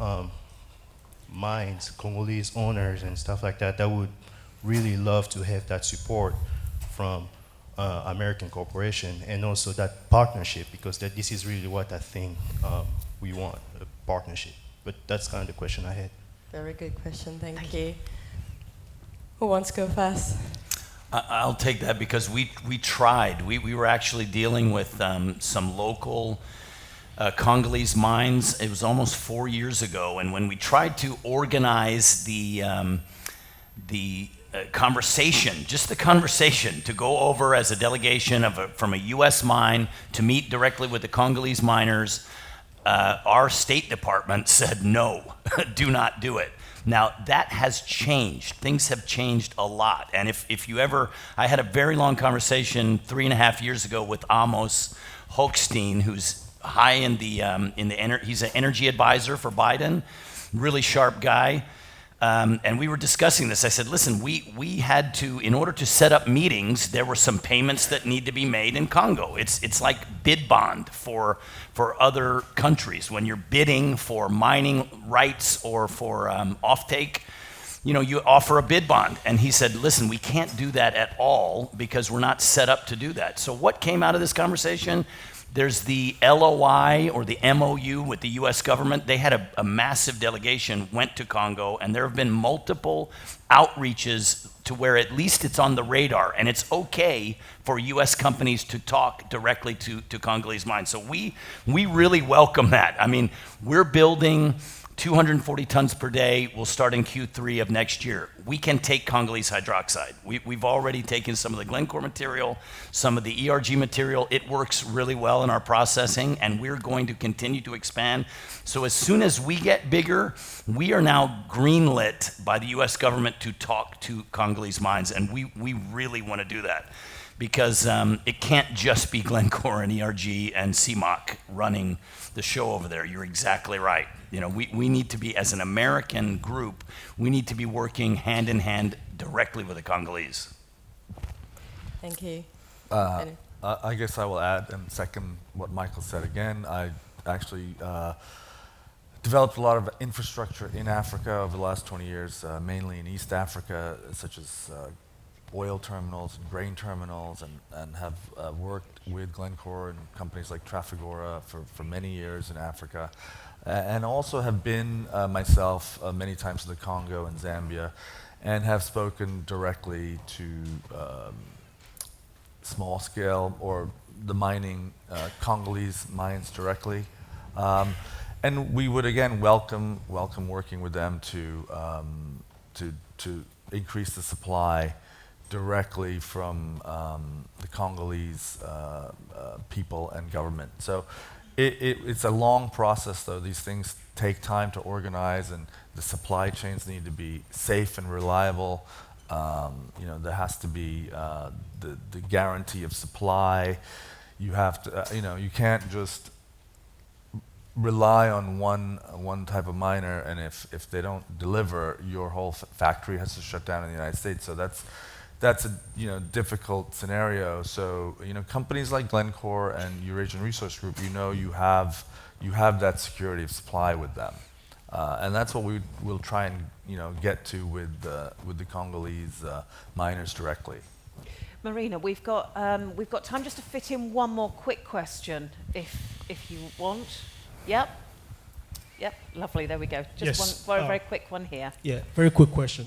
mines, Congolese owners and stuff like that would really love to have that support from American corporation, and also that partnership, because this is really what I think we want, a partnership. But that's kind of the question I had. Very good question, thank you. Who wants to go first? I'll take that because we tried. We were actually dealing with some local Congolese mines. It was almost 4 years ago, and when we tried to organize the conversation, just the conversation, to go over as a delegation from a U.S. mine to meet directly with the Congolese miners, our State Department said no, do not do it. Now, that has changed. Things have changed a lot. And if you ever, I had a very long conversation 3.5 years ago with Amos Hochstein, who's high in he's an energy advisor for Biden, really sharp guy. And we were discussing this. I said, listen, we had to, in order to set up meetings, there were some payments that need to be made in Congo. It's like bid bond for other countries. When you're bidding for mining rights or for offtake, you offer a bid bond. And he said, listen, we can't do that at all because we're not set up to do that. So what came out of this conversation? There's the LOI or the MOU with the US government. They had a massive delegation, went to Congo, and there have been multiple outreaches to where at least it's on the radar, and it's okay for U.S. companies to talk directly to Congolese mines. So we really welcome that. I mean, we're building 240 tons per day. We'll start in Q3 of next year. We can take Congolese hydroxide. We've already taken some of the Glencore material, some of the ERG material. It works really well in our processing, and we're going to continue to expand. So as soon as we get bigger, we are now greenlit by the U.S. government to talk to Congolese mines, and we really want to do that. Because it can't just be Glencore and ERG and CMOC running the show over there. You're exactly right. You know, we need to be, as an American group, we need to be working hand in hand directly with the Congolese. Thank you. I guess I will add and second what Michael said again. I actually developed a lot of infrastructure in Africa over the last 20 years, mainly in East Africa, such as oil terminals and grain terminals, and have worked with Glencore and companies like Trafigura for many years in Africa, and also have been myself many times to the Congo and Zambia, and have spoken directly to small scale or the mining Congolese mines directly, and we would again welcome working with them to increase the supply directly from the Congolese people and government. So it's a long process, though. These things take time to organize, and the supply chains need to be safe and reliable. You know, there has to be the guarantee of supply. You have to, you know, you can't just rely on one type of miner, and if they don't deliver, your whole factory has to shut down in the United States. So that's a difficult scenario. So companies like Glencore and Eurasian Resource Group, you have that security of supply with them, and that's what we will try and get to with the Congolese miners directly. Marina, we've got time just to fit in one more quick question, if you want. Yep, lovely. There we go. Just one very quick one here. Yeah, very quick question.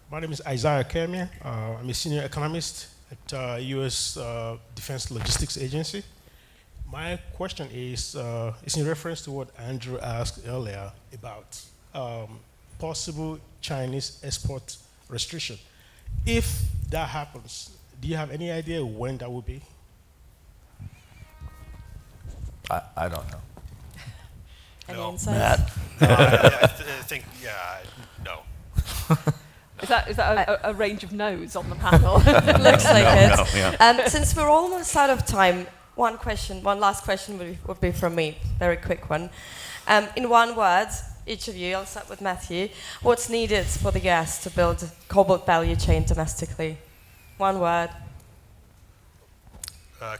My name is Isaiah Kemia. I'm a senior economist at U.S. Defense Logistics Agency. My question is in reference to what Andrew asked earlier about possible Chinese export restriction. If that happens, do you have any idea when that will be? I don't know. Any No. insights? Matt? I think, no. Is that a range of no's on the panel? Looks like it. No, yeah. Since we're almost out of time, one last question would be from me, very quick one. In one word, each of you, I'll start with Matthew, what's needed for the US to build a cobalt value chain domestically? One word.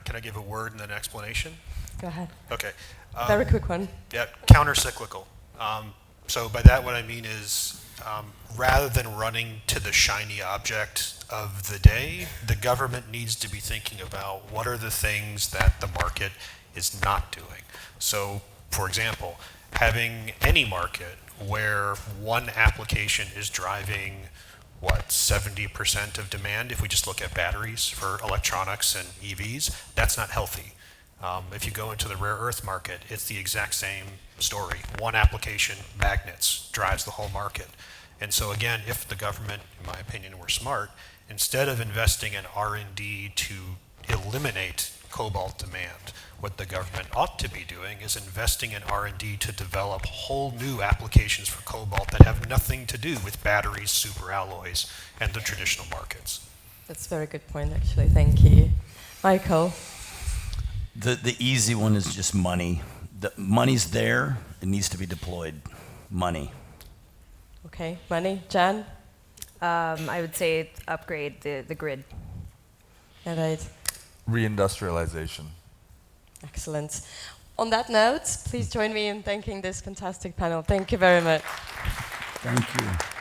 Can I give a word and then an explanation? Go ahead. Okay. Very quick one. Yeah, counter-cyclical. So by that, what I mean is, rather than running to the shiny object of the day, the government needs to be thinking about what are the things that the market is not doing. So, for example, having any market where one application is driving, 70% of demand, if we just look at batteries for electronics and EVs, that's not healthy. If you go into the rare earth market, it's the exact same story. One application, magnets, drives the whole market. And so again, if the government, in my opinion, were smart, instead of investing in R&D to eliminate cobalt demand, what the government ought to be doing is investing in R&D to develop whole new applications for cobalt that have nothing to do with batteries, superalloys, and the traditional markets. That's a very good point, actually. Thank you. Michael? The easy one is just money. The money's there, it needs to be deployed. Money. Okay, money. Jan? I would say upgrade the grid. Navaid? Reindustrialization. Excellent. On that note, please join me in thanking this fantastic panel. Thank you very much. Thank you.